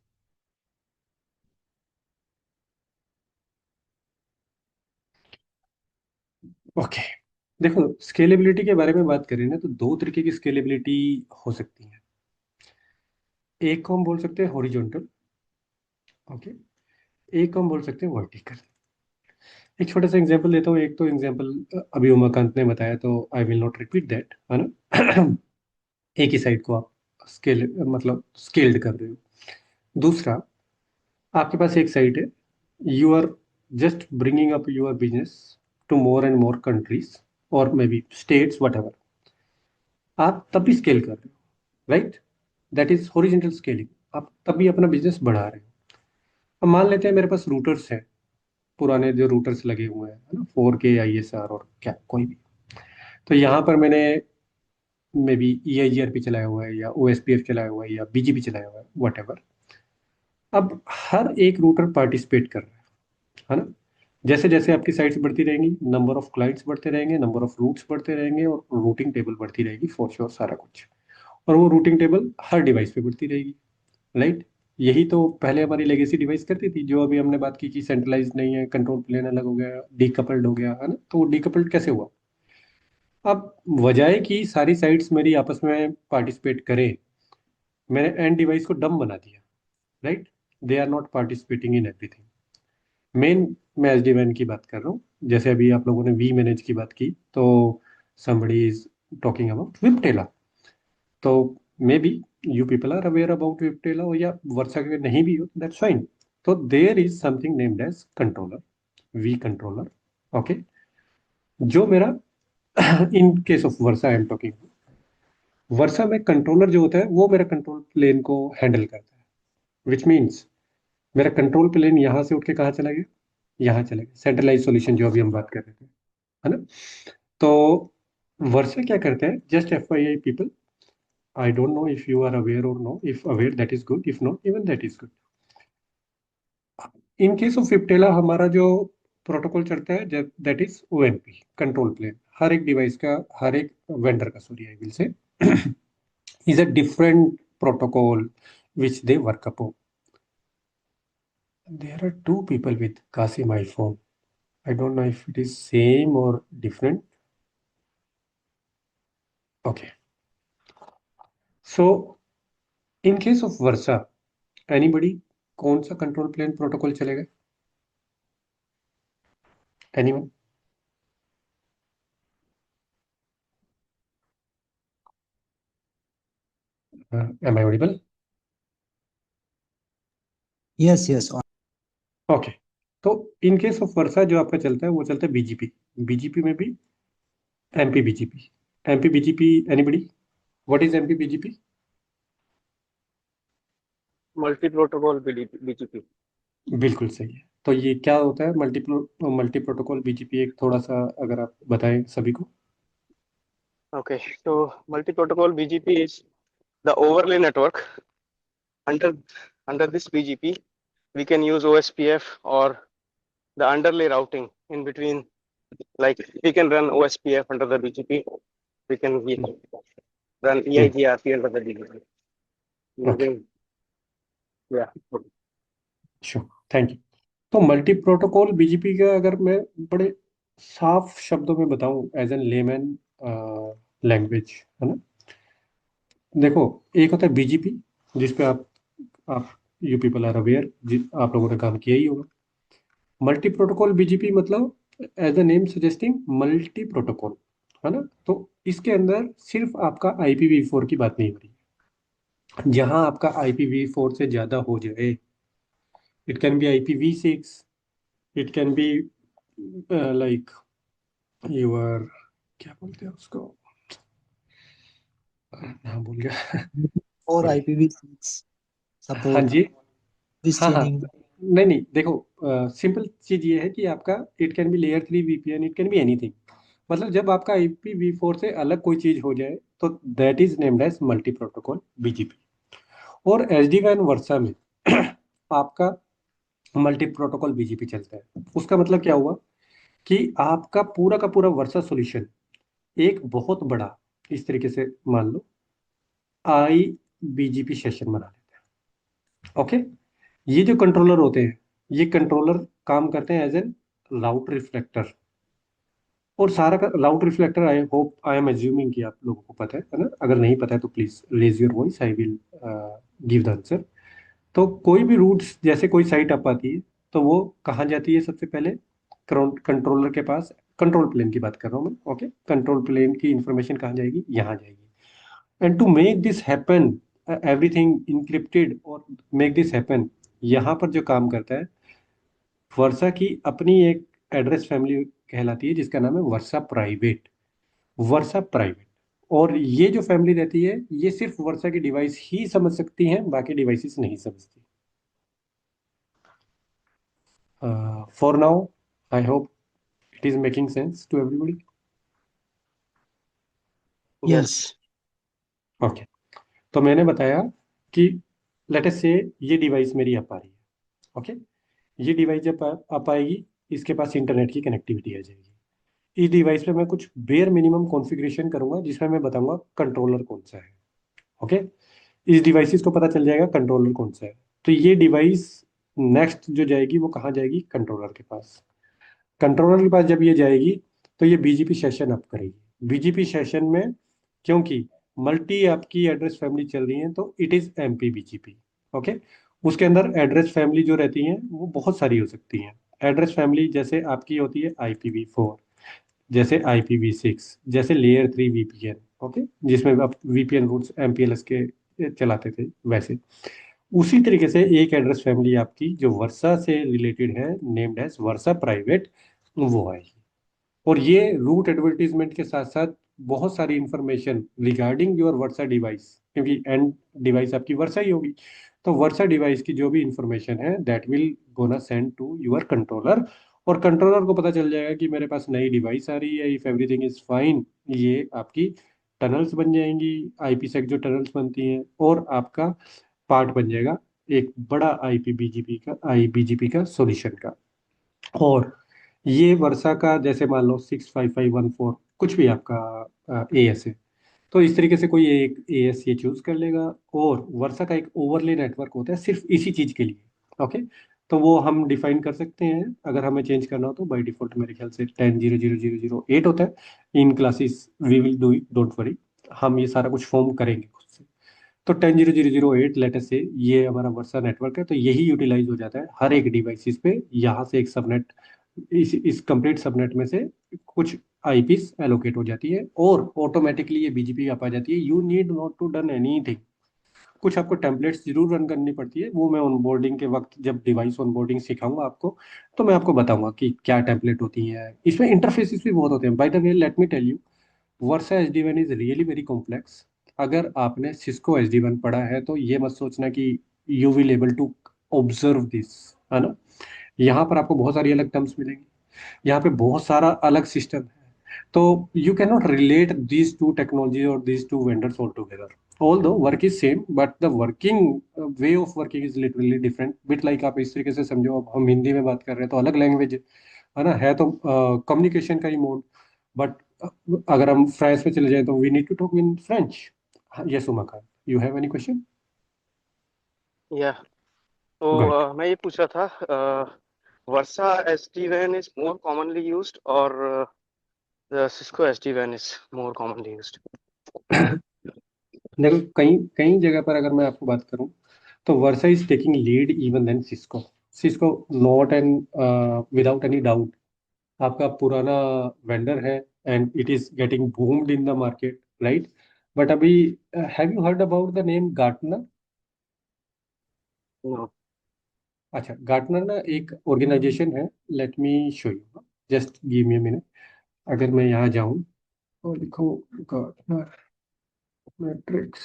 Okay, देखो scalability के बारे में बात करें ना, तो दो तरीके की स्केलेबिलिटी हो सकती है। एक को हम बोल सकते हैं हॉरिजॉन्टल, ओके, एक को हम बोल सकते हैं वर्टिकल। एक छोटा सा एग्जांपल देता हूँ। एक तो एग्जांपल अभी उमाकांत ने बताया, तो I will not repeat that, है ना। एक ही साइड को आप स्केल मतलब स्केल्ड कर रहे हो। दूसरा, आपके पास एक साइट है, you are just bringing up your business to more and more countries और maybe states whatever, आप तब भी स्केल कर रहे हो, right? That is horizontal scaling, आप तब भी अपना बिजनेस बढ़ा रहे हो। अब मान लेते हैं मेरे पास रूटर्स हैं, पुराने जो रूटर्स लगे हुए हैं, है ना, 4K ISR और क्या कोई भी, तो यहाँ पर मैंने मे बी EIGRP चलाया हुआ है या OSPF चलाया हुआ है या BGP चलाया हुआ है, वट एवर। अब हर एक रूटर पार्टिसिपेट कर रहा है ना। जैसे जैसे आपकी साइट्स बढ़ती रहेंगी, नंबर ऑफ क्लाइंट्स बढ़ते रहेंगे, नंबर ऑफ रूट्स बढ़ते रहेंगे और रूटिंग टेबल बढ़ती रहेगी, फॉर श्योर सारा कुछ। और वो रूटिंग टेबल हर डिवाइस पे बढ़ती रहेगी, राइट? यही तो पहले हमारी लेगेसी डिवाइस करती थी, जो अभी हमने बात की कि सेंट्रलाइज नहीं है, कंट्रोल प्लेन अलग हो गया, डीकपल्ड हो गया, है ना। तो वो डीकपल्ड कैसे हुआ? अब वजह कि सारी साइट्स मेरी आपस में पार्टिसिपेट करें, मैंने एंड डिवाइस को डम बना दिया, right? They are not participating in everything. Main मैं SD-WAN की बात कर रहा हूँ। जैसे अभी आप लोगों ने वी मैनेज की बात की, तो somebody is talking about Viptela, तो maybe you people are aware about Viptela, और या वर्षा के नहीं भी हो, दैट्स फाइन। तो there is something named as controller, v controller, okay, जो मेरा in case of Versa I am talking, Versa में कंट्रोलर जो होता है वो मेरा कंट्रोल प्लेन को हैंडल करता है, विच मीन्स मेरा कंट्रोल प्लेन यहाँ से उठ के कहाँ चला गया, यहाँ चला गया। सेंट्रलाइज सॉल्यूशन जो अभी हम बात कर रहे थे, है ना। तो वर्षा क्या करता है, just FYI people, I don't know if you are aware और no, if aware that is good, if not even that is good. In case of Viptela हमारा जो प्रोटोकॉल चलता है that is OMP, control plane. हर एक device का, हर एक वेंडर का, sorry I will say, is a different protocol which they work upon. There are two people with Qasim iPhone. I don't know if it is same or different. Okay. So in case of Versa, anybody, कौन सा control plane protocol चलेगा? Anyone? Am I audible? Yes, yes. Okay. तो इन case of वर्षा जो आपका चलता है वो चलता है BGP, BGP में भी MPBGP, MPBGP, anybody? What is MPBGP? Multi protocol BGP. बिल्कुल सही है। तो ये क्या होता है मल्टी प्रोटोकॉल बीजीपी, एक थोड़ा सा अगर आप बताएं सभी को। Okay, so multi-protocol BGP is the overlay network. Under under this BGP, we can use OSPF or the underlay routing in between. Like we can run OSPF under the BGP. We can run EIGRP under the BGP using yeah. Sure, thank you. तो multi protocol BGP का अगर मैं बड़े साफ शब्दों में बताऊं as an layman language, है ना। देखो, एक होता है बीजीपी, जिस पे आप यू पीपल आर अवेयर, आप लोगों ने काम किया ही होगा। मल्टी प्रोटोकॉल बीजीपी मतलब as a name suggesting multi protocol, है ना। तो इसके अंदर सिर्फ आपका IPv4 की बात नहीं हो रही। जहां आपका IPv4 से ज्यादा हो जाए, it can be IPv6, it can be like your, क्या बोलते हैं उसको, नाम भूल गया। और सॉरी। IPv6 हाँ support जी। this हाँ हाँ, chaining. नहीं नहीं, देखो सिंपल चीज ये है कि आपका it can be layer 3 VPN, it can be anything. मतलब जब आपका IPv4 से अलग कोई चीज हो जाए तो that is named as multi protocol BGP. और SD-WAN वर्सा में आपका मल्टी प्रोटोकॉल बीजीपी चलता है। उसका मतलब क्या हुआ कि आपका पूरा का पूरा वर्सा सॉल्यूशन एक बहुत बड़ा, इस तरीके से मान लो, IBGP सेशन बना लेते हैं। ओके, ये जो कंट्रोलर होते हैं, ये कंट्रोलर काम करते हैं एज एन राउट रिफ्लेक्टर। और सारा का route reflector, I hope, I am assuming कि आप लोगों को पता है ना। अगर नहीं पता है तो please raise your voice, I will give the answer. तो कोई भी रूट्स, जैसे कोई साइट आप आती है तो वो कहाँ जाती है सबसे पहले? कंट्रोलर के पास। कंट्रोल प्लेन की बात कर रहा हूँ मैं। ओके, कंट्रोल प्लेन की इंफॉर्मेशन कहाँ जाएगी? यहाँ जाएगी। And to make this happen, everything encrypted, और मेक दिस हैपन, यहाँ पर जो काम करता है, वर्सा की अपनी एक एड्रेस फैमिली कहलाती है जिसका नाम है वर्सा प्राइवेट। वर्सा प्राइवेट। और ये जो फैमिली रहती है, ये सिर्फ वर्सा की डिवाइस ही समझ सकती हैं, बाकी डिवाइसेस नहीं समझती। For now, I hope it is making sense to everybody. Yes. Okay, तो मैंने बताया कि लेट अस से ये डिवाइस मेरी आ रही है। ओके, ये डिवाइस जब आ पाएगी, इसके पास इंटरनेट की कनेक्टिविटी आ जाएगी। इस डिवाइस पे मैं कुछ बेयर मिनिमम कॉन्फ़िगरेशन करूंगा जिसमें मैं बताऊंगा कंट्रोलर कौन सा है। ओके, इस डिवाइसेस को पता चल जाएगा कंट्रोलर कौन सा है। तो ये डिवाइस नेक्स्ट जो जाएगी वो कहाँ जाएगी? कंट्रोलर के पास। कंट्रोलर के पास जब ये जाएगी तो ये बीजीपी सेशन अप करेगी। बीजीपी सेशन में, क्योंकि मल्टी आपकी एड्रेस फैमिली चल रही है, तो it is MP BGP। Okay, उसके अंदर एड्रेस फैमिली जो रहती हैं वो बहुत सारी हो सकती हैं। एड्रेस फैमिली जैसे आपकी होती है IPv4, जैसे IPv6, जैसे लेयर 3 VPN। ओके, जिसमें आप VPN रूट्स MPLS के चलाते थे, वैसे उसी तरीके से एक एड्रेस फैमिली आपकी जो वर्सा से रिलेटेड है, नेम्ड एज वर्सा प्राइवेट, वो आएगी। और ये रूट एडवर्टीजमेंट के साथ साथ बहुत सारी information regarding your versa device, क्योंकि एंड डिवाइस आपकी वर्सा ही होगी, तो वर्सा डिवाइस की जो भी इंफॉर्मेशन है that will gonna send to your controller. और कंट्रोलर को पता चल जाएगा कि मेरे पास नई डिवाइस आ रही है, इफ एवरीथिंग इज फाइन, ये आपकी टनल्स बन जाएंगी, IPsec जो टनल्स बनती हैं, और आपका पार्ट बन जाएगा एक बड़ा IBGP का सॉल्यूशन का। और ये वर्षा का, जैसे मान लो 65514 कुछ भी आपका AS है, तो इस तरीके से कोई एक AS ये चूज कर लेगा। और वर्षा का एक ओवरले नेटवर्क होता है सिर्फ इसी चीज के लिए। ओके, तो वो हम डिफाइन कर सकते हैं। अगर हमें चेंज करना हो तो बाय डिफॉल्ट मेरे ख्याल से 10.0.0.0.0.8 होता है। In classes we will do it, don't worry, हम ये सारा कुछ फॉर्म करेंगे खुद से। तो 10.0.0.0.8 लेटर से ये हमारा वर्सा नेटवर्क है, तो यही यूटिलाइज हो जाता है हर एक डिवाइसेस पे। यहाँ से एक सबनेट, इस कंप्लीट सबनेट में से कुछ IPs एलोकेट हो जाती है और ऑटोमेटिकली ये BGP आप आ जाती है। You need not to done anything. कुछ आपको टेम्पलेट्स जरूर रन करनी पड़ती है, वो मैं ऑनबोर्डिंग के वक्त जब डिवाइस ऑनबोर्डिंग सिखाऊंगा आपको, तो मैं आपको बताऊंगा कि क्या टेम्पलेट होती है। इसमें इंटरफेसेस भी बहुत होते हैं। By the way, let me tell you, Versa SD-WAN is really very complex. अगर आपने सिस्को SD-WAN पढ़ा है तो ये मत सोचना कि you will able to observe this, है ना। यहाँ पर आपको बहुत सारी अलग टर्म्स मिलेंगी, यहाँ पे बहुत सारा अलग सिस्टम है। तो you cannot relate these two technologies or these two vendors altogether. Although work is same, but the working way of working is literally different. Bit like आप इस तरीके से समझो, अब हम हिंदी में बात कर रहे हैं तो अलग लैंग्वेज है ना, है तो कम्युनिकेशन का ही मोड। बट अगर हम फ्रांस में चले जाएं तो we need to talk in French. Yes Umakant, you have any question? या तो गुड। मैं ये पूछ रहा था, वर्सा SD-WAN is more commonly used or the Cisco SD-WAN is more commonly used? देखो कई कई जगह पर अगर मैं आपको बात करूं तो Versa is taking lead even then Cisco. Cisco not and without any doubt आपका पुराना वेंडर है, and it is getting boomed in the market, right. But अभी have you heard about the name Gartner? No. अच्छा, Gartner ना एक organisation है, let me show you, just give me a minute. अगर मैं यहाँ जाऊँ और लिखूँ गार्टनर मैट्रिक्स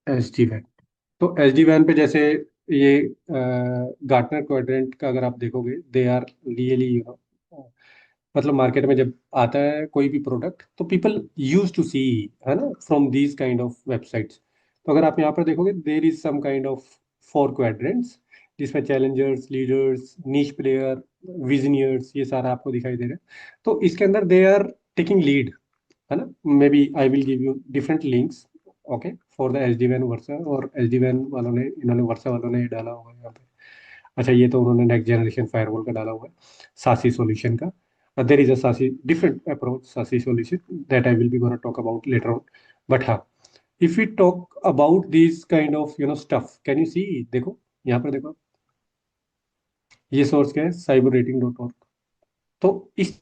SD-WAN, तो SD-WAN पे जैसे ये गार्टनर क्वाड्रेंट का अगर आप देखोगे, they are really you know, मतलब मार्केट में जब आता है कोई भी प्रोडक्ट तो पीपल यूज टू सी, है ना, from these kind of websites. तो अगर आप यहाँ पर देखोगे there is some kind of four quadrants, जिसमें challengers, leaders, niche player, visionaries, ये सारा आपको दिखाई दे रहा है। तो इसके अंदर दे आर टेकिंग लीड, है ना। Maybe I will give you different links, okay, for the SD-WAN Versa, और SD-WAN वालों ने, इन्होंने वर्सा वालों ने डाला हुआ है यहाँ पे। अच्छा, ये तो उन्होंने नेक्स्ट जनरेशन फायरवॉल का डाला हुआ है, सासी सॉल्यूशन का। देर is a SASE different approach, SASE solution, that I will be gonna talk about later on. But हाँ, if we talk about this kind of you know stuff, can you see, देखो यहाँ पर देखो, ये source क्या है, cyberrating.org। तो इस,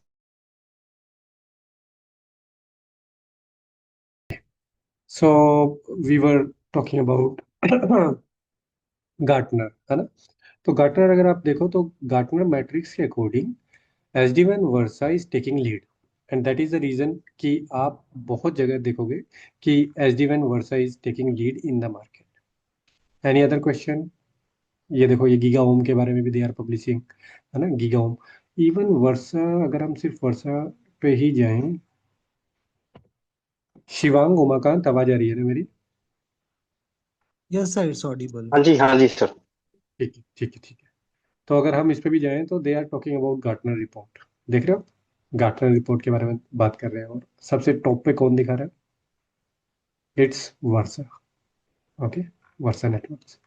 so we were talking about Gartner, है ना। तो गार्टनर अगर आप देखो तो गार्टनर मैट्रिक्स के according SD-WAN Versa is taking lead, and that is the reason कि आप बहुत जगह देखोगे कि SD-WAN Versa is taking lead in the market. Any other question? ये देखो, ये गीगा ओम के बारे में भी दे आर पब्लिशिंग, है ना, गीगा ओम। इवन वर्सा, अगर हम सिर्फ वर्सा पे ही जाएं, शिवांग, उमाकांत, आवाज आ रही है ना मेरी? Yes, sir, it's audible. हाँ जी सर। ठीक है, ठीक है, ठीक है। तो अगर हम इस पे भी जाएं तो they are talking about Gartner report, देख रहे हो, गार्टनर रिपोर्ट के बारे में बात कर रहे हैं, और सबसे टॉप पे कौन दिखा रहा है? It's versa, okay, versa networks.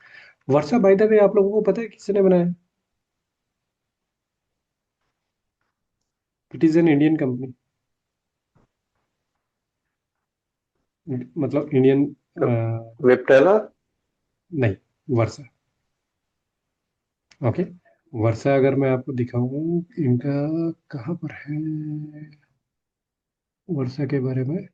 Versa bye the वे आप लोगों को पता है किसने बनाया? It is an Indian company, मतलब इंडियन, वेबटेलर। नहीं, वर्सा, ओके। वर्सा अगर मैं आपको दिखाऊं, इनका कहाँ पर है वर्सा के बारे में,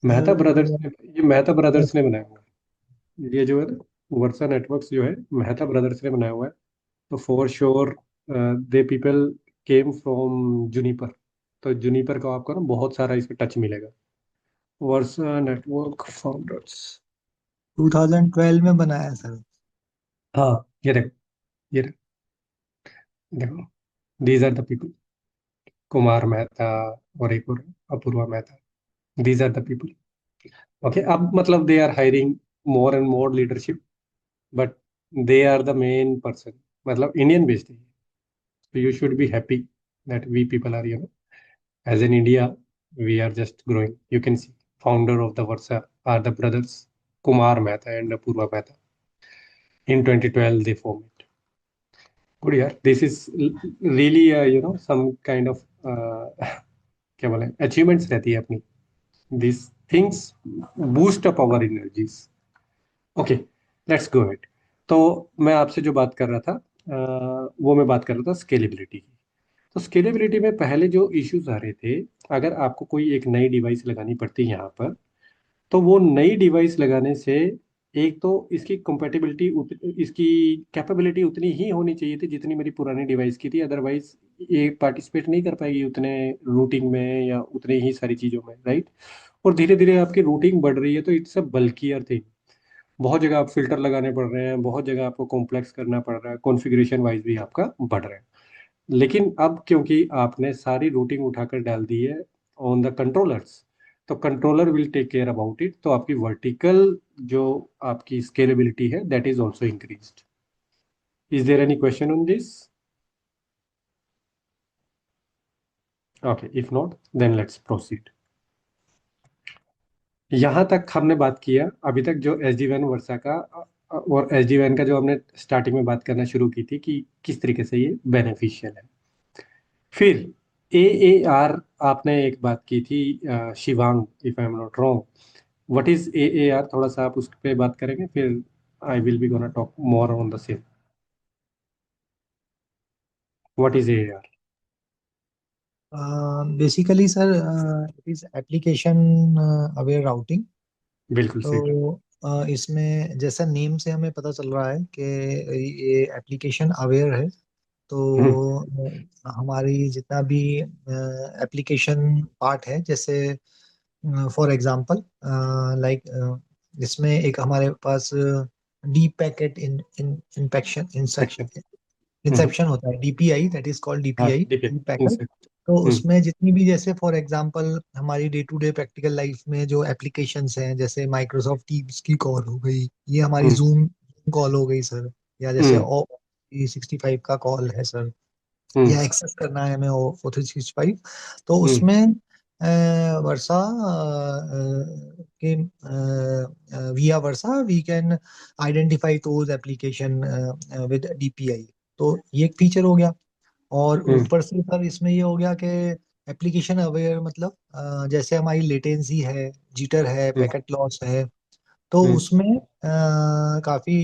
मेहता ब्रदर्स Uh, ने, ये मेहता ब्रदर्स yes. ने बनाया हुआ है, ये जो है ना, वर्सा नेटवर्क्स जो है मेहता ब्रदर्स ने बनाया हुआ है। तो for sure they people came from juniper, तो जुनिपर का आपको ना बहुत सारा इसमें टच मिलेगा। वर्सा नेटवर्क फाउंडर्स, 2012 में बनाया सर। हाँ, ये देखो, ये देखो, these are the people, Kumar Mehta और एक और Apurva Mehta, these are the people, okay. अब मतलब they are hiring more and more leadership, but they are the main person, मतलब इंडियन बेस्ड है। So you should be happy that we people are, you know, as in India, we are just growing. You can see founder of the Versa are the brothers Kumar Mehta and Apurva Mehta. In 2012, they formed it. Good यार, this is really you know some kind of क्या बोले, achievements रहती है अपनी। These things boost up our energies. Okay, let's go ahead. तो मैं आपसे जो बात कर रहा था, वो मैं बात कर रहा था स्केलेबिलिटी की। तो स्केलेबिलिटी में पहले जो इश्यूज आ रहे थे, अगर आपको कोई एक नई डिवाइस लगानी पड़ती है यहाँ पर, तो वो नई डिवाइस लगाने से एक तो इसकी कंपेटिबिलिटी, इसकी कैपेबिलिटी उतनी ही होनी चाहिए थी जितनी मेरी पुरानी डिवाइस की थी, अदरवाइज ये पार्टिसिपेट नहीं कर पाएगी उतने रूटिंग में या उतने ही सारी चीज़ों में, राइट। और धीरे धीरे आपकी रूटिंग बढ़ रही है तो इट्स अ बल्कियर थिंग। बहुत जगह आप फिल्टर लगाने पड़ रहे हैं, बहुत जगह आपको कॉम्प्लेक्स करना पड़ रहा है, कॉन्फ़िगरेशन वाइज भी आपका बढ़ रहा है। लेकिन अब क्योंकि आपने सारी रूटिंग उठाकर डाल दी है ऑन द कंट्रोलर्स, तो controller will take care about it, तो आपकी वर्टिकल जो आपकी स्केलेबिलिटी है that is also increased. Is there any question on this? Okay, if not then let's proceed. यहाँ तक हमने बात किया अभी तक जो एस डी वैन वर्सा का और एस डी वैन का जो हमने स्टार्टिंग में बात करना शुरू की थी कि किस तरीके से ये बेनिफिशियल है। फिर ए आर आपने एक बात की थी Shivang, if I am not wrong, what is A R? थोड़ा सा आप उस पे बात करेंगे, फिर आई will be gonna talk more on the same. What is A R? Basically, sir, it is application aware routing. बिल्कुल सही। तो इसमें जैसा नेम से हमें पता चल रहा है कि ये एप्लीकेशन अवेयर है। हम्म तो हमारी जितना भी एप्लीकेशन पार्ट है, जैसे फॉर एग्जांपल लाइक इसमें एक हमारे पास deep packet in infection section. Inception होता है, डीपीआई, दैट इज कॉल्ड हाँ DPI, DPI deep packet. Insect. तो हम्म उसमें जितनी भी, जैसे फॉर एग्जांपल हमारी day to day practical life में जो एप्लीकेशंस हैं, जैसे माइक्रोसॉफ्ट टीम्स की कॉल हो गई, ये हमारी हम्म जूम कॉल हो गई सर, या जैसे हम्म ओ 365 का कॉल है सर, हम्म या एक्सेस करना है हमें ओ 365। तो हम्म उसमें वर्षा के via Versa we can identify those application with DPI. तो ये एक फीचर हो गया। और हम्म ऊपर से सर इसमें ये हो गया कि एप्लीकेशन अवेयर, मतलब जैसे हमारी लेटेंसी है, जिटर है, हम्म पैकेट लॉस है, तो हम्म उसमें काफी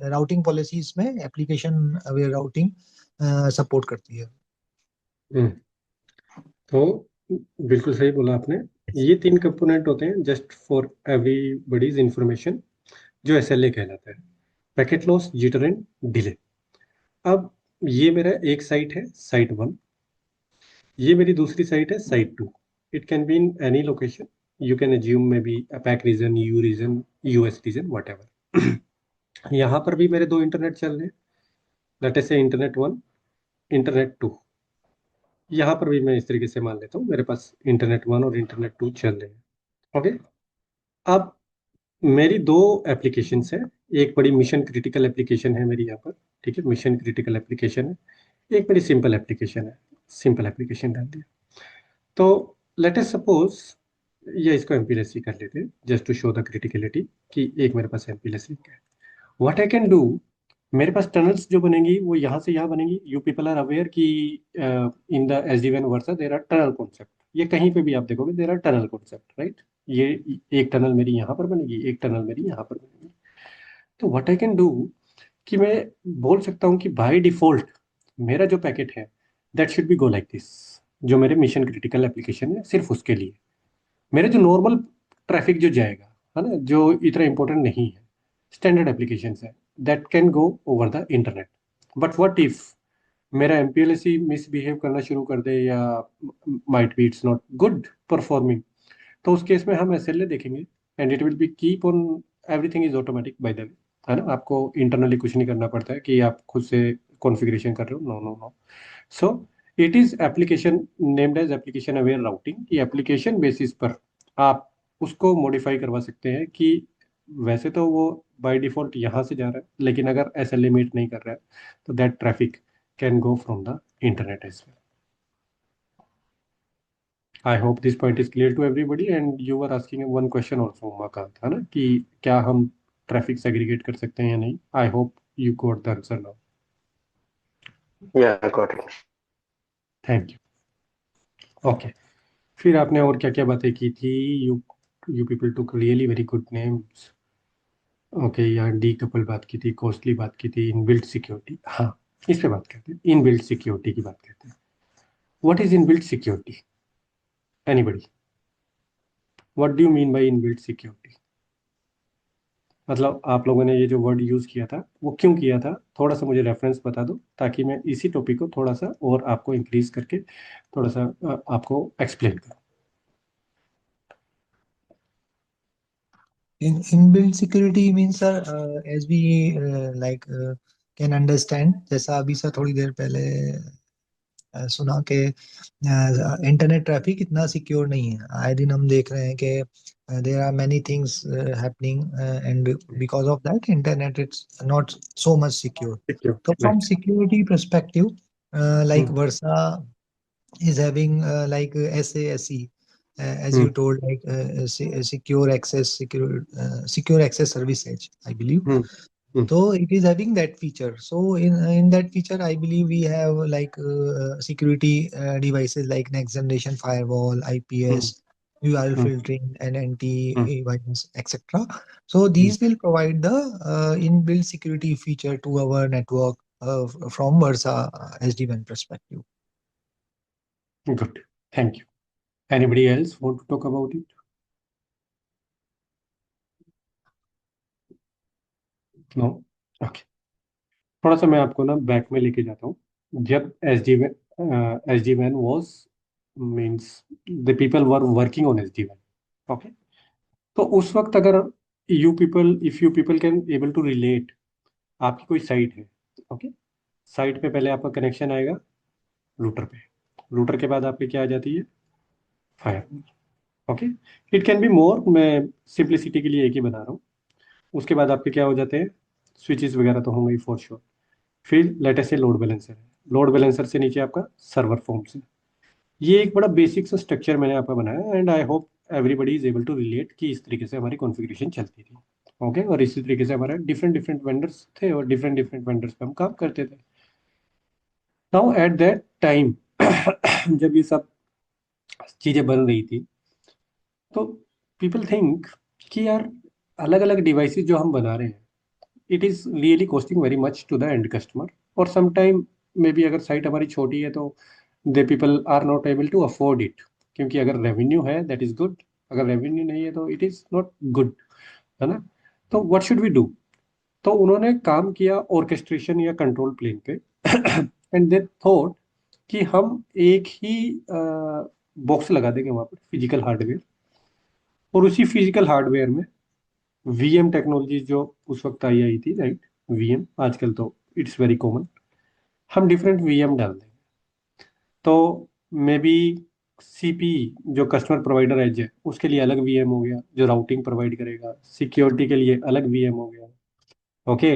राउटिंग पॉलिसीज में एप्लीकेशन अवेयर राउटिंग सपोर्ट करती है। हम्म। तो बिल्कुल सही बोला आपने। ये तीन कंपोनेंट होते हैं जस्ट फॉर एवरीबडीज इंफॉर्मेशन, जो एसएलए कहलाता है, packet loss, jitter and delay. अब ये मेरा एक साइट है, साइट वन। ये मेरी दूसरी साइट है, site two. It can be in any location, you can assume maybe APAC region, EU region, US region, whatever. यहाँ पर भी मेरे दो इंटरनेट चल रहे हैं, लेट अस से इंटरनेट वन, इंटरनेट टू। यहाँ पर भी मैं इस तरीके से मान लेता हूँ मेरे पास इंटरनेट वन और इंटरनेट टू चल रहे हैं। ओके। अब मेरी दो एप्लीकेशंस हैं, एक बड़ी मिशन क्रिटिकल एप्लीकेशन है मेरी यहाँ पर, ठीक है, मिशन क्रिटिकल एप्लीकेशन है। एक मेरी सिंपल एप्लीकेशन है, सिंपल एप्लीकेशन डाल दिया। तो लेट अस सपोज ये इसको एमपीएलएस कर लेते हैं just to show the criticality कि एक मेरे पास एमपीएलएस लिंक है। व्हाट आई कैन डू, मेरे पास टनल्स जो बनेंगी वो यहाँ से यहाँ बनेंगी। यू पीपल आर अवेयर कि इन द एस डी वैन Versa there are tunnel concept. ये कहीं पे भी आप देखोगे there are tunnel concept, right? ये एक टनल मेरी यहाँ पर बनेगी, एक टनल मेरी यहाँ पर बनेगी। तो व्हाट आई कैन डू कि मैं बोल सकता हूँ कि बाय डिफॉल्ट मेरा जो पैकेट है that should be go like this. जो मेरे मिशन क्रिटिकल एप्लीकेशन है सिर्फ उसके लिए, मेरे जो नॉर्मल ट्रैफिक जो जाएगा, है ना, जो इतना इंपॉर्टेंट नहीं है, स्टैंडर्ड एप्लीकेशन है, that can go over the internet. But what if मेरा एमपीएलएस ही मिसबिहेव करना शुरू कर दे, या might be it's not good performing, तो उस केस में हम एसएलए देखेंगे and it will be keep on, everything is automatic bye the वे, है ना। आपको इंटरनली कुछ नहीं करना पड़ता है कि आप खुद से कॉन्फ़िगरेशन कर रहे हो, no no no. So it is application named as application aware routing, कि एप्लीकेशन बेसिस पर आप उसको मॉडिफाई करवा सकते हैं कि वैसे तो वो बाय डिफॉल्ट यहाँ से जा रहा है, लेकिन अगर एसएलए मीट नहीं कर रहा है तो that traffic can go from the internet as well. I hope this point is clear to everybody. And you are asking one question also Umakant, है ना, कि क्या हम ट्रैफिक सेग्रीगेट कर सकते हैं या नहीं। आई hope you got the answer now. Yeah, I got it. Thank you. Okay, फिर आपने और क्या क्या बातें की थी? You you people took really very good names. Okay, यहाँ डी कपल बात की थी, कॉस्टली बात की थी, इनबिल्ट सिक्योरिटी। हाँ, इस पे बात करते हैं, इनबिल्ट सिक्योरिटी की बात करते हैं। What is inbuilt security? Anybody, what do you mean by inbuilt security? मतलब आप लोगों ने ये जो वर्ड यूज किया था वो क्यों किया था, थोड़ा सा मुझे रेफरेंस बता दो, ताकि मैं इसी टॉपिक को थोड़ा सा और आपको इंक्रीज करके थोड़ा सा आपको एक्सप्लेन करूँ। In inbuilt security means sir, as we can understand, जैसा अभी सर थोड़ी देर पहले सुना कि इंटरनेट ट्रैफिक इतना सिक्योर नहीं है। आए दिन हम देख रहे हैं कि there are many things happening and because of that internet it's not so much secure. Secure, So from right. security perspective, like Hmm. Versa is having SASE, as Hmm. you told, like secure access, secure access service edge, I believe. Hmm. Hmm. So it is having that feature. So in that feature, I believe we have like security devices like next generation firewall, IPS, URL Hmm. filtering, and Hmm. anti-virus, etc. So these will provide the inbuilt security feature to our network from Versa SD-WAN perspective. Good. Thank you. Anybody else want to talk about it? No? Okay. थोड़ा सा मैं आपको ना back में लेके जाता हूँ। जब SD-WAN was means the people were working on SD-WAN. Okay. तो उस वक्त अगर if you people can able to relate, आपकी कोई साइट है, ओके, साइट पे पहले आपका कनेक्शन आएगा रूटर पे, रूटर के बाद आपकी क्या आ जाती है, firewall. Okay, it can be more, मैं सिंप्लिसिटी के लिए एक ही बता रहा हूँ। उसके बाद आपके क्या हो जाते हैं, स्विचेस वगैरह तो होंगे ही फॉर श्योर। फिर लेटेस्ट से लोड बैलेंसर है, लोड बैलेंसर से नीचे आपका सर्वर फॉर्म्स है। ये एक बड़ा बेसिक सा स्ट्रक्चर मैंने आपका बनाया and I hope everybody is able to relate कि इस तरीके से हमारी कॉन्फ़िगरेशन चलती थी। ओके, और इसी तरीके से हमारे डिफरेंट डिफरेंट वेंडर्स थे और डिफरेंट डिफरेंट वेंडर्स पे हम काम करते थे। नाउ एट दैट टाइम जब ये सब चीज़ें बन रही थी तो पीपल थिंक कि यार अलग अलग डिवाइसेस जो हम बना रहे हैं, it is really costing very much to the end customer, और सम टाइम मे बी अगर साइट हमारी छोटी है तो they people are not able to afford it, क्योंकि अगर रेवेन्यू है दैट इज गुड, अगर रेवेन्यू नहीं है तो इट इज नॉट गुड, है ना। तो व्हाट शुड वी डू? तो उन्होंने काम किया ऑर्केस्ट्रेशन या कंट्रोल प्लेन पे एंड दे थॉट कि हम एक ही बॉक्स लगा देंगे वहां पर, फिजिकल हार्डवेयर, और उसी फिजिकल हार्डवेयर में वीएम टेक्नोलॉजी जो उस वक्त आई आई थी, राइट, वीएम आजकल तो इट्स वेरी कॉमन, हम डिफरेंट वीएम डाल देंगे। तो मे बी सीपी जो कस्टमर प्रोवाइडर एज है उसके लिए अलग वीएम हो गया जो राउटिंग प्रोवाइड करेगा, सिक्योरिटी के लिए अलग वीएम हो गया, ओके,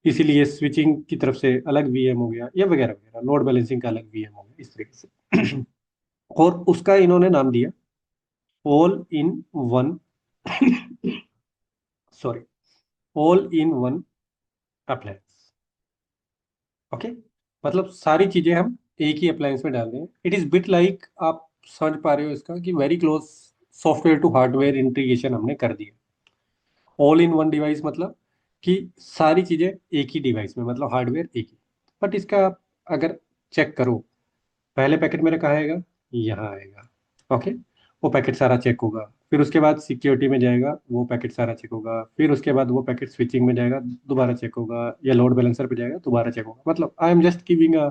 इसीलिए स्विचिंग की तरफ से अलग वीएम हो गया, या वगैरह वगैरह, लोड बैलेंसिंग का अलग वीएम हो गया, इस तरीके से और उसका इन्होंने नाम दिया all in one sorry, all in one appliance. Okay, मतलब सारी चीजें हम एक ही अप्लायंस में डाल रहे हैं। इट इज बिट लाइक, आप समझ पा रहे हो इसका, कि very close software to hardware integration हमने कर दिया। ऑल इन वन डिवाइस मतलब कि सारी चीजें एक ही डिवाइस में, मतलब हार्डवेयर एक ही। बट इसका आप अगर चेक करो, पहले पैकेट मेरा कहाँ आएगा, यहाँ आएगा, ओके, वो पैकेट सारा चेक होगा, फिर उसके बाद सिक्योरिटी में जाएगा, वो पैकेट सारा चेक होगा, फिर उसके बाद वो पैकेट स्विचिंग में जाएगा, दोबारा चेक होगा, या लोड बैलेंसर पे जाएगा, दोबारा चेक होगा। मतलब I am just giving a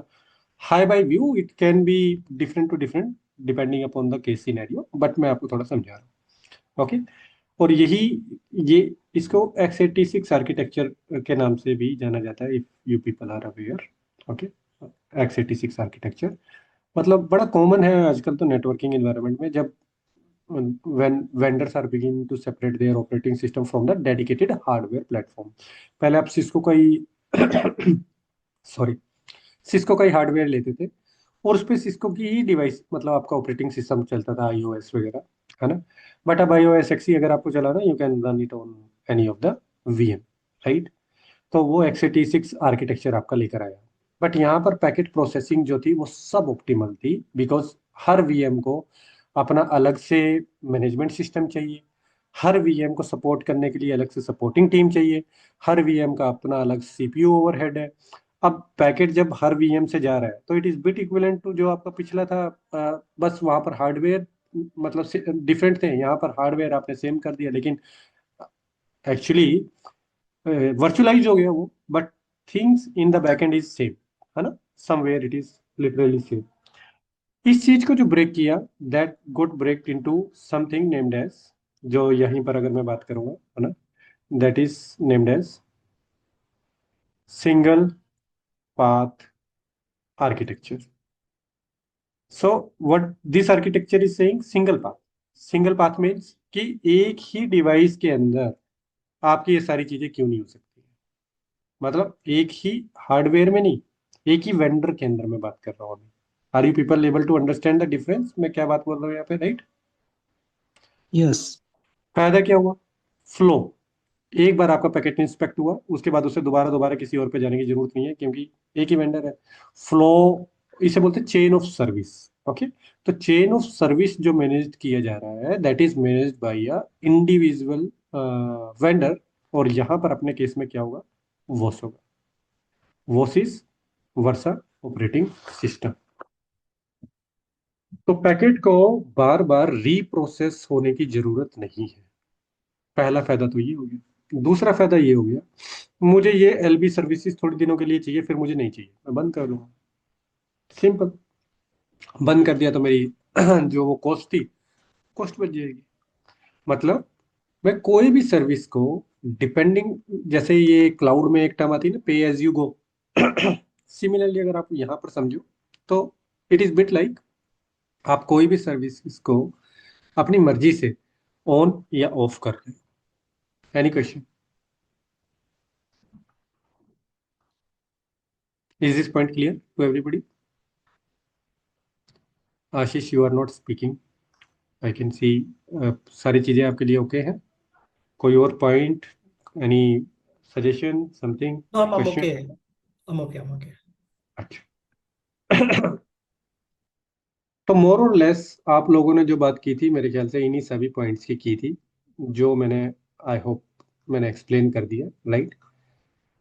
high by view, it can be different to different depending upon the case scenario, but मैं आपको थोड़ा समझा रहा हूँ, ओके। और यही ये इसको x86 आर्किटेक्चर के नाम से भी जाना जाता है, if you people are aware, okay. x86 architecture मतलब बड़ा कॉमन है आजकल तो नेटवर्किंग एनवायरनमेंट में, जब when vendors are beginning to separate their operating system from the dedicated hardware platform। पहले आप सिस्को का ही सॉरी, सिस्को का ही हार्डवेयर लेते थे और उस पर सिस्को की ही डिवाइस, मतलब आपका ऑपरेटिंग सिस्टम चलता था, iOS वगैरह, है ना। बट अब iOS XE अगर आपको चलाना, you can run it on any of the VM, right. तो वो x86 आर्किटेक्चर आपका लेकर आया। बट यहाँ पर पैकेट प्रोसेसिंग जो थी वो सब ऑप्टिमल थी, बिकॉज हर VM को अपना अलग से मैनेजमेंट सिस्टम चाहिए, हर VM को सपोर्ट करने के लिए अलग से सपोर्टिंग टीम चाहिए, हर VM का अपना अलग CPU ओवरहेड है। अब पैकेट जब हर VM से जा रहा है तो it is bit equivalent to जो आपका पिछला था, बस वहां पर हार्डवेयर मतलब डिफरेंट थे, यहाँ पर हार्डवेयर आपने सेम कर दिया, लेकिन एक्चुअली वर्चुअलाइज हो गया वो, but things in the back end is same, है ना, somewhere it is literally same. इस चीज को जो ब्रेक किया, that got break into something named as जो यहीं पर अगर मैं बात करूंगा, है ना, that is named as single path architecture. So what this architecture is saying, single path. Single path means कि एक ही डिवाइस के अंदर आपकी ये सारी चीजें क्यों नहीं हो सकती. मतलब एक ही हार्डवेयर में नहीं, एक ही वेंडर के अंदर मैं बात कर रहा हूँ अभी. Are you people able to understand the difference, मैं क्या बात बोल रहा हूँ यहाँ पे, राइट? Yes. फायदा क्या हुआ? फ्लो. एक बार आपका पैकेट इंस्पेक्ट हुआ, उसके बाद उसे दोबारा दोबारा किसी और पे जाने की जरूरत नहीं है, क्योंकि एक ही वेंडर है. फ्लो, इसे बोलते हैं चेन ऑफ सर्विस. ओके. तो चेन ऑफ सर्विस जो मैनेज किया जा रहा है, that is managed by a individual vendor. और यहाँ पर अपने केस में क्या होगा? वॉस होगा. VOS is Versa operating system. तो पैकेट को बार बार रीप्रोसेस होने की जरूरत नहीं है. पहला फायदा तो ये हो गया. दूसरा फायदा ये हो गया, मुझे ये एलबी सर्विसेज थोड़े दिनों के लिए चाहिए, फिर मुझे नहीं चाहिए, मैं बंद कर दूंगा. सिंपल. बंद कर दिया तो मेरी जो वो कॉस्ट थी, कॉस्ट बच जाएगी. मतलब मैं कोई भी सर्विस को डिपेंडिंग, जैसे ये क्लाउड में एक टर्म आती है ना, पे एज यू गो. सिमिलरली अगर आप यहाँ पर समझो तो इट इज बिट लाइक, आप कोई भी सर्विस को अपनी मर्जी से ऑन या ऑफ कर रहे हैं. Any question? Is this point clear to everybody? Ashish, you are not speaking. I can see. सारी चीजें आपके लिए ओके हैं? कोई और point, any suggestion, something, No, I'm question? okay. I'm okay. अच्छा. तो मोर और लेस आप लोगों ने जो बात की थी, मेरे ख्याल से इन्हीं सभी पॉइंट्स की थी, जो मैंने, आई होप मैंने एक्सप्लेन कर दिया, राइट?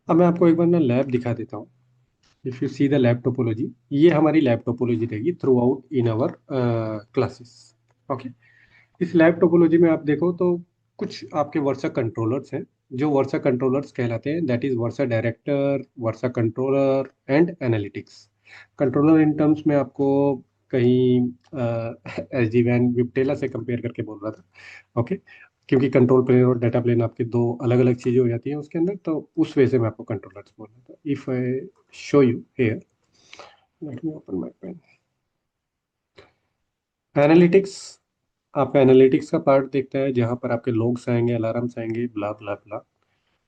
अब मैं आपको एक बार ना लैब दिखा देता हूँ. If you see the lab topology, ये हमारी लैब टोपोलॉजी रहेगी throughout in our classes. Okay. इस लैब टोपोलॉजी में आप देखो तो कुछ आपके वर्सा कंट्रोलर्स हैं, जो वर्सा कंट्रोलर्स कहलाते हैं. That is versa director, versa controller and analytics. Controller in terms में आपको कहीं एस डी वैन विप्टेला से कंपेयर करके बोल रहा था. ओके. क्योंकि कंट्रोल प्लेन और डाटा प्लेन आपके दो अलग अलग चीजें हो जाती हैं उसके अंदर, तो उस वजह से मैं आपको कंट्रोलर्स बोल रहा था. If I show you here, let me open my pen. Analytics, आपका एनालिटिक्स का पार्ट देखता है, जहां पर आपके लॉग्स आएंगे, अलार्म्स आएंगे, blah blah blah.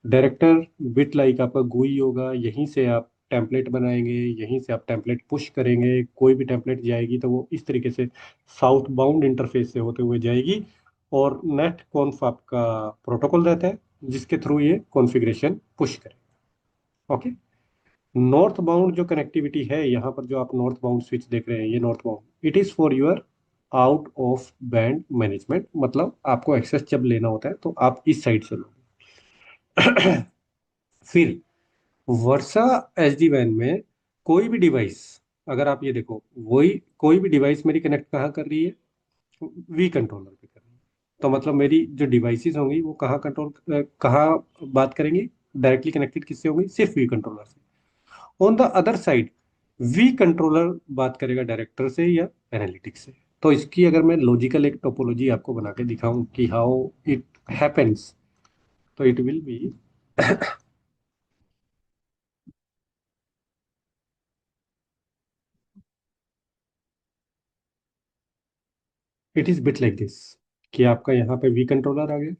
Director bit like आपका गुई होगा, यहीं से आप टेम्पलेट बनाएंगे, यहीं से आप टेम्पलेट पुश करेंगे. कोई भी टेम्पलेट जाएगी तो वो इस तरीके से साउथ बाउंड इंटरफेस से होते हुए जाएगी. और नेट कॉन्फ आपका प्रोटोकॉल रहता है, जिसके थ्रू ये कॉन्फ़िगरेशन पुश करे. ओके. नॉर्थ बाउंड जो कनेक्टिविटी है, यहाँ पर जो आप नॉर्थ बाउंड स्विच देख रहे हैं, ये north bound, it is for your out of band management. मतलब आपको एक्सेस जब लेना होता है तो आप इस साइड से लोगे. फिर वर्सा एसडी वैन में कोई भी डिवाइस, अगर आप ये देखो, वही कोई भी डिवाइस मेरी कनेक्ट कहाँ कर रही है? वी कंट्रोलर पे कर रही है. तो मतलब मेरी जो डिवाइसेस होंगी वो कहाँ बात करेंगी? डायरेक्टली कनेक्टेड किससे होंगी? सिर्फ वी कंट्रोलर से. On the other side, V controller बात करेगा डायरेक्टर से या एनालिटिक्स से. तो इसकी अगर मैं लॉजिकल एक टोपोलॉजी आपको बना के दिखाऊं कि हाउ इट हैपेंस, तो it will B it is bit like this, कि आपका यहाँ पे वी कंट्रोलर आ गया.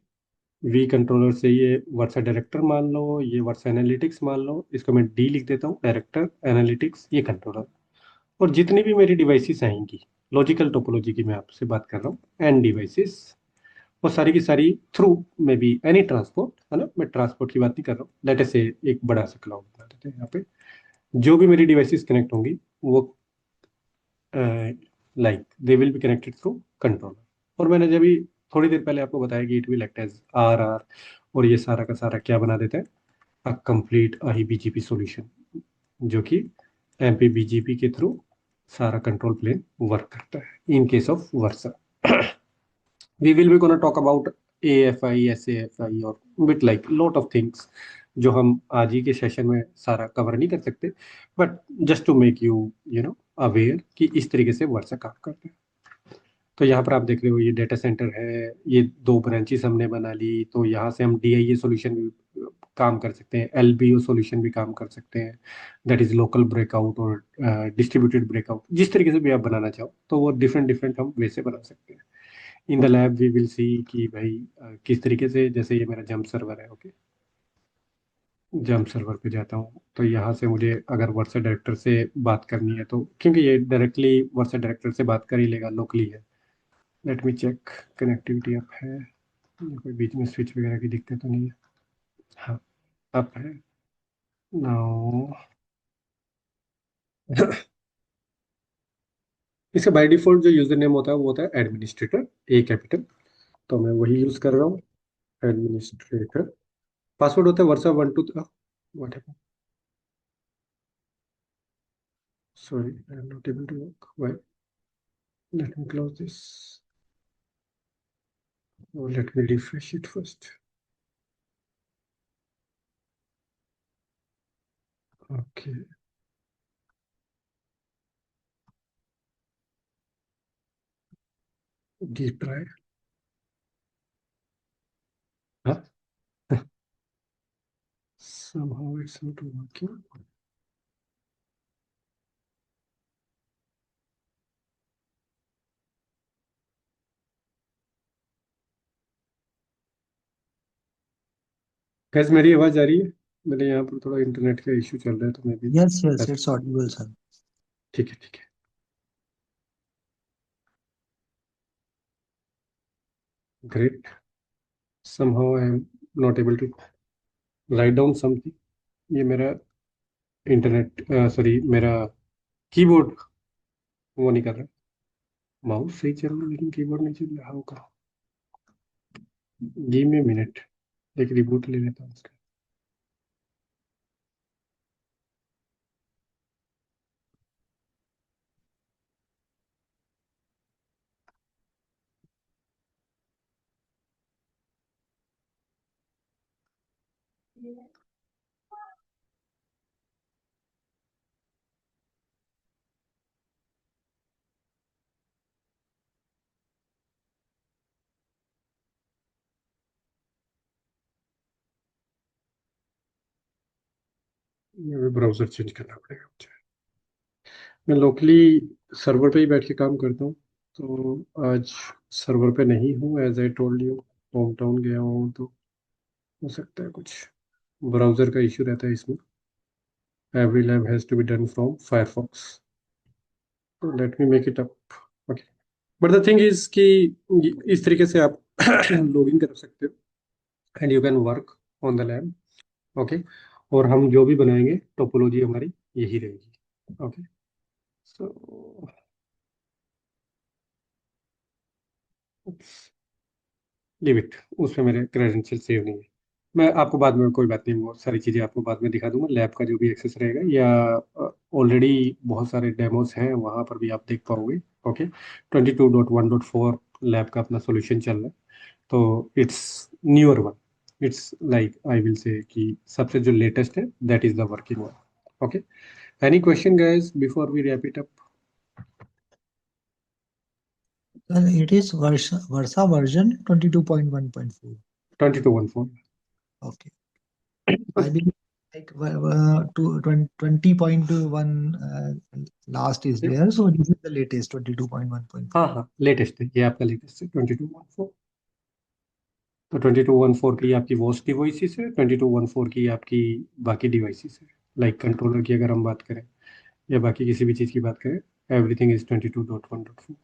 वी कंट्रोलर से ये वर्सा डायरेक्टर मान लो, ये वर्सा एनालिटिक्स मान लो, इसको मैं डी लिख देता हूँ, डायरेक्टर, एनालिटिक्स, ये कंट्रोलर. और जितनी भी मेरी डिवाइसेस आएंगी, लॉजिकल टोपोलॉजी की मैं आपसे बात कर रहा हूँ, एंड डिवाइसेस, वो सारी की सारी थ्रू में बी एनी ट्रांसपोर्ट, है ना, मैं ट्रांसपोर्ट की बात नहीं कर रहा हूँ. लेट अस से एक बड़ा सा क्लाउड बना देते हैं यहाँ पे. जो भी मेरी डिवाइसेस कनेक्ट होंगी वो like they will be connected through controller. और मैंने जब भी थोड़ी देर पहले आपको बताया कि it will act as R, और ये सारा का सारा क्या बना देता है? A complete I BGP solution, जो कि एमपी बीजीपी के थ्रू सारा कंट्रोल प्लेन वर्क करता है in case of Versa. We will be gonna talk about AFI, SAFI और bit like lot of things, जो हम आज ही के सेशन में सारा कवर नहीं कर सकते, but just to make you know aware कि इस तरीके से वर्सा काम करते हैं. तो यहाँ पर आप देख रहे हो ये डेटा सेंटर है, ये 2 ब्रांचेस हमने बना ली, तो यहाँ से हम DIA सॉल्यूशन भी काम कर सकते हैं, LBO सॉल्यूशन भी काम कर सकते हैं, दैट इज लोकल ब्रेकआउट और डिस्ट्रीब्यूटेड ब्रेकआउट, जिस तरीके से भी आप बनाना चाहो तो वो डिफरेंट डिफरेंट हम वैसे बना सकते हैं। In the lab we will see कि भाई किस तरीके से, जैसे ये मेरा जंप सर्वर है, ओके, जंप सर्वर पे जाता हूँ तो यहाँ से मुझे अगर वर्सा डायरेक्टर से बात करनी है तो, क्योंकि ये डायरेक्टली वर्सा डायरेक्टर से बात कर ही लेगा, लोकली है। Let me check connectivity up है, ये कोई बीच में स्विच वगैरह की दिक्कत तो नहीं है, हाँ अप है नाउ। इसका बाय डिफॉल्ट जो यूजर नेम होता है वो होता है एडमिनिस्ट्रेटर, ए कैपिटल, तो मैं वही यूज कर रहा हूँ, एडमिनिस्ट्रेटर। पासवर्ड होता है Versa 1 2 what happened, sorry I am not able to work, why, let me close this, let me refresh it first, okay, deep try, हाँ somehow it's not working. कैसे मेरी आवाज आ रही है? मेरे यहाँ पर थोड़ा इंटरनेट का इशू चल रहा है तो मैं भी Yes, yes, it's audible, sir. ठीक है ठीक है। Great, somehow I am not able to write down something, ये मेरा इंटरनेट, सॉरी मेरा कीबोर्ड वो नहीं कर रहा, माउस सही चल रहा है लेकिन कीबोर्ड नहीं चल रहा, हाउ का, गिव मी मिनट, एक रिबूट ले लेता हूँ उसका। ब्राउजर चेंज करना पड़ेगा मुझे, मैं लोकली सर्वर पे ही बैठ के काम करता हूँ, तो आज सर्वर पे नहीं हूँ, as I told you, home town गया हूँ, तो हो सकता है कुछ ब्राउजर का इशू रहता है इसमें। Every lab has to be done from Firefox, तो let me make it up, okay. But the thing is कि इस तरीके से आप लॉगिन कर सकते हो and you can work on the lab, okay. और हम जो भी बनाएंगे टोपोलॉजी हमारी यही रहेगी, ओके। सो लीव इट, उसमें मेरे क्रेडेंशियल सेव नहीं है। मैं आपको बाद में, कोई बात नहीं, वो सारी चीज़ें आपको बाद में दिखा दूंगा, लैब का जो भी एक्सेस रहेगा, या ऑलरेडी बहुत सारे डेमोस हैं वहाँ पर भी आप देख पाओगे, ओके। 22.1.4 लैब का अपना सॉल्यूशन चल रहा है, तो it's newer one, it's like I will say कि सबसे जो लेटेस्ट है that is the working one, okay. Any question guys before we wrap it up? Sir, it is Versa version 22.1.4. 22.14, Okay. I believe like 20.1 last is there, so this is the latest 22.1.4. हाँ हाँ latest है, ये आपका latest है 22.14। तो 22.14 की आपकी watch devices है, 22.14 की आपकी बाकी डिवाइसेस है, लाइक कंट्रोलर की अगर हम बात करें या बाकी किसी भी चीज़ की बात करें, एवरीथिंग इज 22.1.4।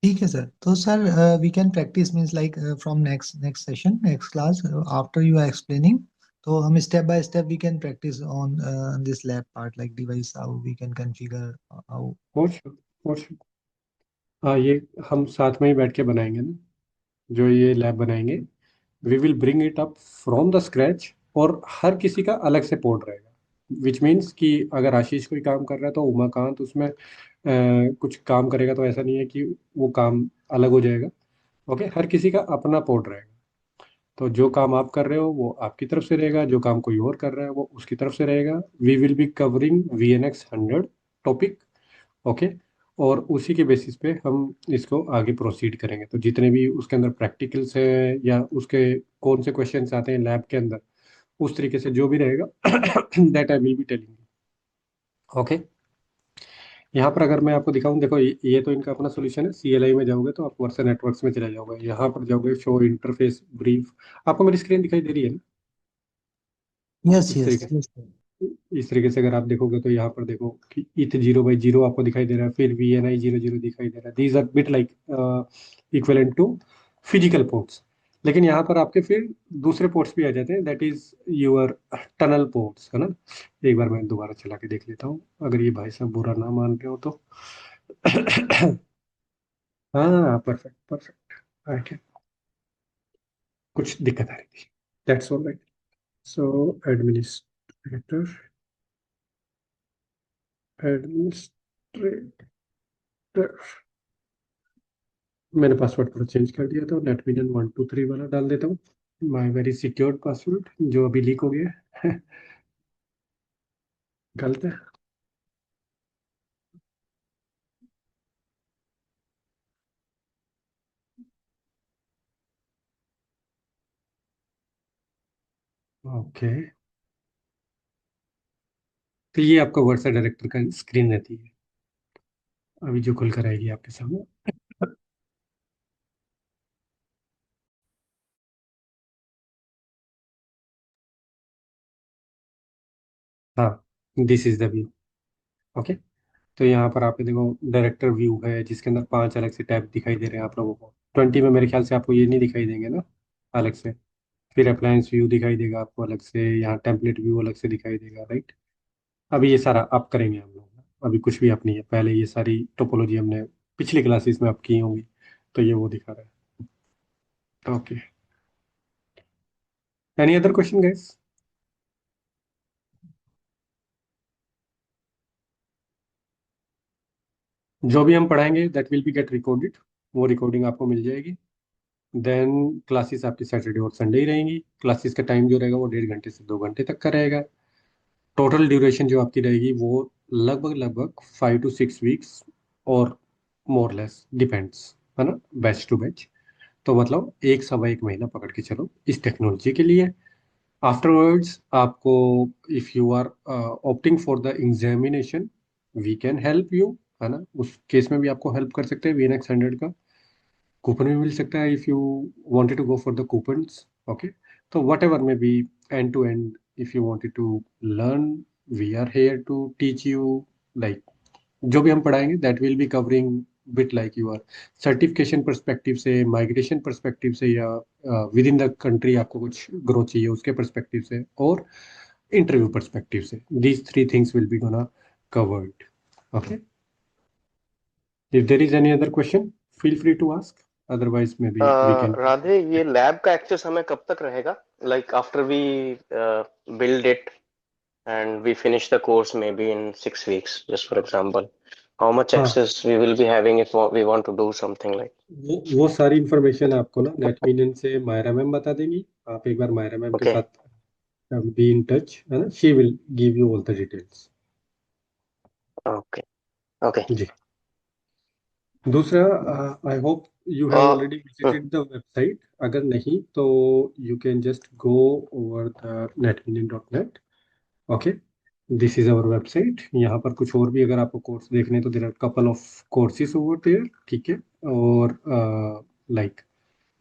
ठीक है सर, तो sir we can practice means like from next session, next class after you are explaining, तो हम step by step we can practice on this lab part like device how we can configure how. और हाँ, ये हम साथ में ही बैठ के बनाएंगे ना, जो ये लैब बनाएंगे, we will bring it up from the scratch, और हर किसी का अलग से पोर्ट रहेगा, विच मीन्स कि अगर आशीष कोई काम कर रहा है तो उमाकांत उसमें कुछ काम करेगा, तो ऐसा नहीं है कि वो काम अलग हो जाएगा, ओके। हर किसी का अपना पोर्ट रहेगा, तो जो काम आप कर रहे हो वो आपकी तरफ से रहेगा, जो काम कोई और कर रहा है वो उसकी तरफ से रहेगा। We will be covering VNX 100 topic, okay, और उसी के बेसिस पे हम इसको आगे प्रोसीड करेंगे। तो जितने भी उसके अंदर प्रैक्टिकल्स है या उसके कौन से क्वेश्चंस आते हैं लैब के अंदर, उस तरीके से जो भी रहेगा that I will be telling, okay. यहाँ पर अगर मैं आपको दिखाऊं, देखो ये तो इनका अपना सोल्यूशन है। CLI में जाओगे तो आप वर्सा नेटवर्क्स में चले जाओगे, यहाँ पर जाओगे शो इंटरफेस ब्रीफ, आपको मेरी स्क्रीन दिखाई दे रही है ना? Yes, इस yes, तरीके yes. इस तरीके से अगर आप देखोगे तो यहाँ पर देखो कि ith 0/0 आपको दिखाई दे रहा है, फिर VNI 00 दिखाई दे रहा है। These are bit like equivalent to physical ports. लेकिन यहाँ पर आपके फिर दूसरे पोर्ट्स भी आ जाते हैं, that is your tunnel ports, है ना। एक बार मैं दोबारा चला के देख लेता हूँ, अगर ये भाई साहब बुरा ना मान रहे हो तो। हाँ, परफेक्ट परफेक्ट, आई कैन। कुछ दिक्कत आ रही थी, that's all right. So administrator, administrator, मैंने पासवर्ड थोड़ा चेंज कर दिया था, नेटमिलियन 123 वाला डाल देता हूँ, माई वेरी सिक्योर्ड पासवर्ड जो अभी लीक हो गया है। गलत है। ओके, तो ये आपका वर्डसा डायरेक्टर का स्क्रीन रहती है, अभी जो खुल कर आएगी आपके सामने। हाँ, this is the view, okay. तो यहाँ पर आप देखो डायरेक्टर व्यू है, जिसके अंदर 5 अलग से टैब दिखाई दे रहे हैं आप लोगों को। 20 में मेरे ख्याल से आपको ये नहीं दिखाई देंगे ना अलग से। फिर अप्लायंस व्यू दिखाई देगा आपको अलग से, यहाँ टेम्पलेट व्यू अलग से दिखाई देगा, राइट। अभी ये सारा आप करेंगे हम लोग, अभी कुछ भी आप नहीं है, पहले ये सारी टोपोलॉजी हमने पिछली क्लासेस में आप की होंगी, तो ये वो दिखा रहा है, okay. Any other question guys? जो भी हम पढ़ाएंगे that will be get recorded, वो रिकॉर्डिंग आपको मिल जाएगी। देन क्लासेस आपकी सैटरडे और संडे ही रहेंगी। क्लासेस का टाइम जो रहेगा वो 1.5 घंटे से 2 घंटे तक का रहेगा। टोटल ड्यूरेशन जो आपकी रहेगी वो लगभग लगभग 5 to 6 वीक्स, और मोर लेस डिपेंड्स, है ना, बैच टू बैच। तो मतलब 1 सवा 1 महीना पकड़ के चलो इस टेक्नोलॉजी के लिए। आफ्टरवर्ड्स आपको, if you are opting for the examination, we can help you, है ना, उस केस में भी आपको हेल्प कर सकते हैं। VNX 100 का कूपन भी मिल सकता है if you wanted to go for the coupons, okay. तो whatever maybe, end to end, if you wanted to learn, we are here to teach you, like जो भी हम पढ़ाएंगे that will be covering bit like you are certification perspective से, migration perspective से, या with in the country आपको कुछ growth चाहिए उसके परस्पेक्टिव से, और इंटरव्यू परस्पेक्टिव से। These 3 things will be gonna covered, okay. If there is any other question feel free to ask, otherwise may B we can. Radhe, ये लैब का access हमें कब तक रहेगा? Like after we build it and we finish the course maybe in 6 weeks, just for example, how much हाँ, access we will be having if we want to do something like? वो सारी information आपको ना नेटमिलियन से Myra ma'am बता देंगी। आप एक बार मायरा मैम के Okay, साथ बी इन टच, है ना, she will give you all the details. okay, okay. जी। दूसरा, I hope you have Uh, already hmm, visited the website. अगर नहीं तो you can just go over the netmillion.net, okay. This is our website. यहाँ पर कुछ और भी अगर आपको कोर्स देखने हैं तो there are couple of courses over there, ठीक है। और like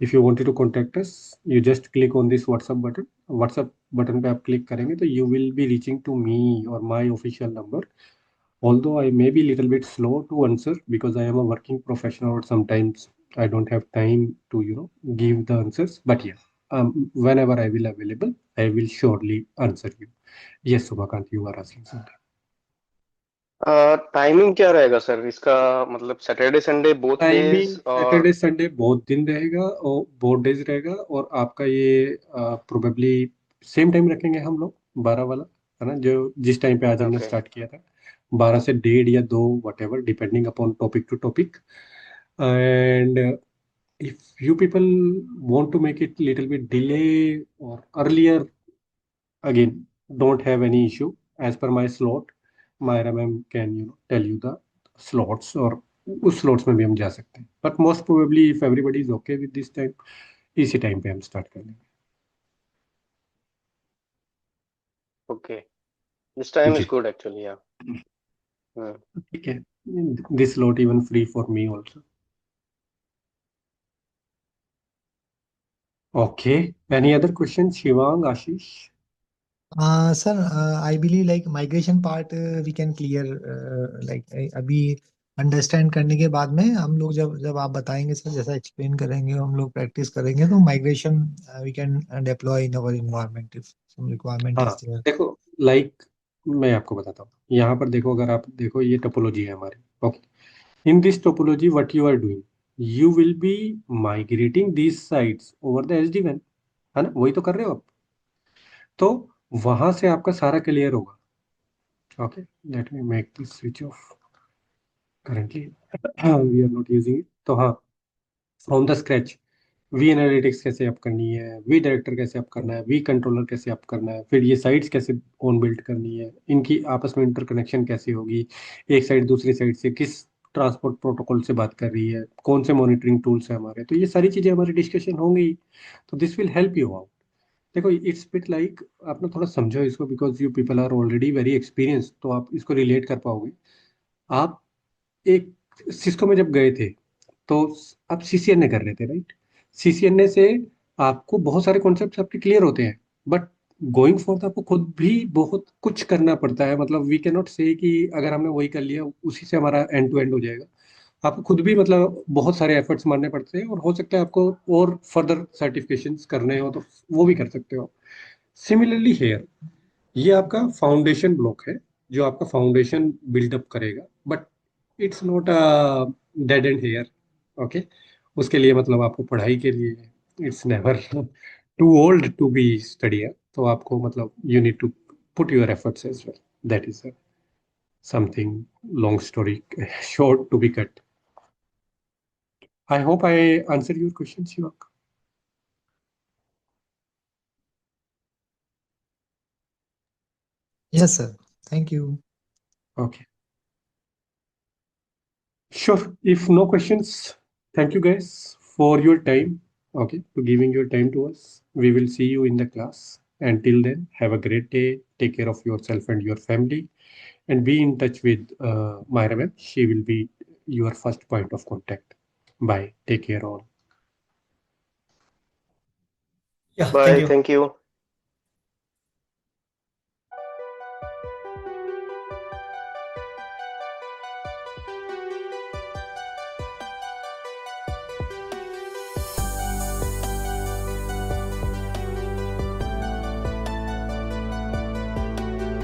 if you wanted to contact us, you just click on this WhatsApp button. WhatsApp button पे आप क्लिक करेंगे तो you will be reaching to me और my official number. Although I may be a little bit slow to answer because I am a working professional, or sometimes I don't have time to, give the answers. But yeah, whenever I will available, I will surely answer you. Yes, Subhakant, you are asking something. Timing क्या रहेगा sir इसका? मतलब Saturday Sunday both timing days और Saturday Sunday बहुत दिन रहेगा और बहुत डेज रहेगा, और आपका ये प्रोबेबली सेम टाइम रखेंगे हम लोग, 12 वाला, है ना, जो जिस टाइम पे आज हमने ओके। स्टार्ट किया था। 12 से 1:30 या 2, whatever, depending upon topic to topic. And if you people want to make it little bit delay or earlier, again, don't have any issue as per my slot. Myra ma'am can tell you the slots, और उस slots में भी हम जा सकते हैं. But most probably if everybody is okay with this time, इसी time पे हम स्टार्ट कर लेंगे. Okay. This time is ji. good actually, yeah. ठीक है. This slot even free for me also. Okay. Any other questions, Shivang, Ashish? Sir, I believe like migration part we can clear like अभी understand करने के बाद में हम लोग जब आप बताएंगे सर, जैसा एक्सप्लेन करेंगे, हम लोग प्रैक्टिस करेंगे, तो migration we can deploy in our environment if some requirement हाँ, इज देयर. देखो, लाइक मैं आपको बताता हूँ. यहाँ पर देखो, अगर आप देखो, ये टोपोलॉजी है हमारी. Okay. In this topology what you are doing, you will be migrating these sites over the SD-WAN, है ना? वही तो कर रहे हो आप. तो वहां से आपका सारा क्लियर होगा. Okay, let me make this switch off. Currently we are not using it. तो हाँ, from the scratch we analytics कैसे अप करनी है, वी डायरेक्टर कैसे अप करना है, वी कंट्रोलर कैसे अप करना है, फिर ये साइट्स कैसे ऑन बिल्ड करनी है, इनकी आपस में इंटरकनेक्शन कैसे होगी, एक साइड दूसरी साइड से किस ट्रांसपोर्ट प्रोटोकॉल से बात कर रही है, कौन से मॉनिटरिंग टूल्स है हमारे, तो ये सारी चीजें हमारी डिस्कशन होंगी. तो this will help you out. देखो, इट्स बिट लाइक, आप ना थोड़ा समझो इसको, because you people are already very experience, तो आप इसको रिलेट कर पाओगे. आप एक सिस्को में जब गए थे, तो आप CCNA कर रहे थे, राइट? CCNA से आपको बहुत सारे कॉन्सेप्ट्स आपके क्लियर होते हैं, बट गोइंग फॉर आपको खुद भी बहुत कुछ करना पड़ता है. मतलब वी कैन नॉट से कि अगर हमने वही कर लिया उसी से हमारा एंड टू एंड हो जाएगा. आपको खुद भी मतलब बहुत सारे एफर्ट्स मारने पड़ते हैं, और हो सकता है आपको और फर्दर सर्टिफिकेशंस करने हो तो वो भी कर सकते हो. सिमिलरली हेयर, ये आपका फाउंडेशन ब्लॉक है जो आपका फाउंडेशन बिल्डअप करेगा, but it's not a dead end here. Okay. उसके लिए मतलब आपको पढ़ाई के लिए it's never too old to be study. तो आपको मतलब you need to put your efforts as well. That is something long story short to be cut. I hope I answer your question, Shivak. Yes, sir. Thank you. Okay. Sure. If no questions, thank you guys for your time. Okay, to giving your time to us. We will see you in the class. Until then, have a great day. Take care of yourself and your family, and be in touch with Myra ma'am. She will be your first point of contact. Bye. Take care all. Yeah, thank Bye, you. thank you.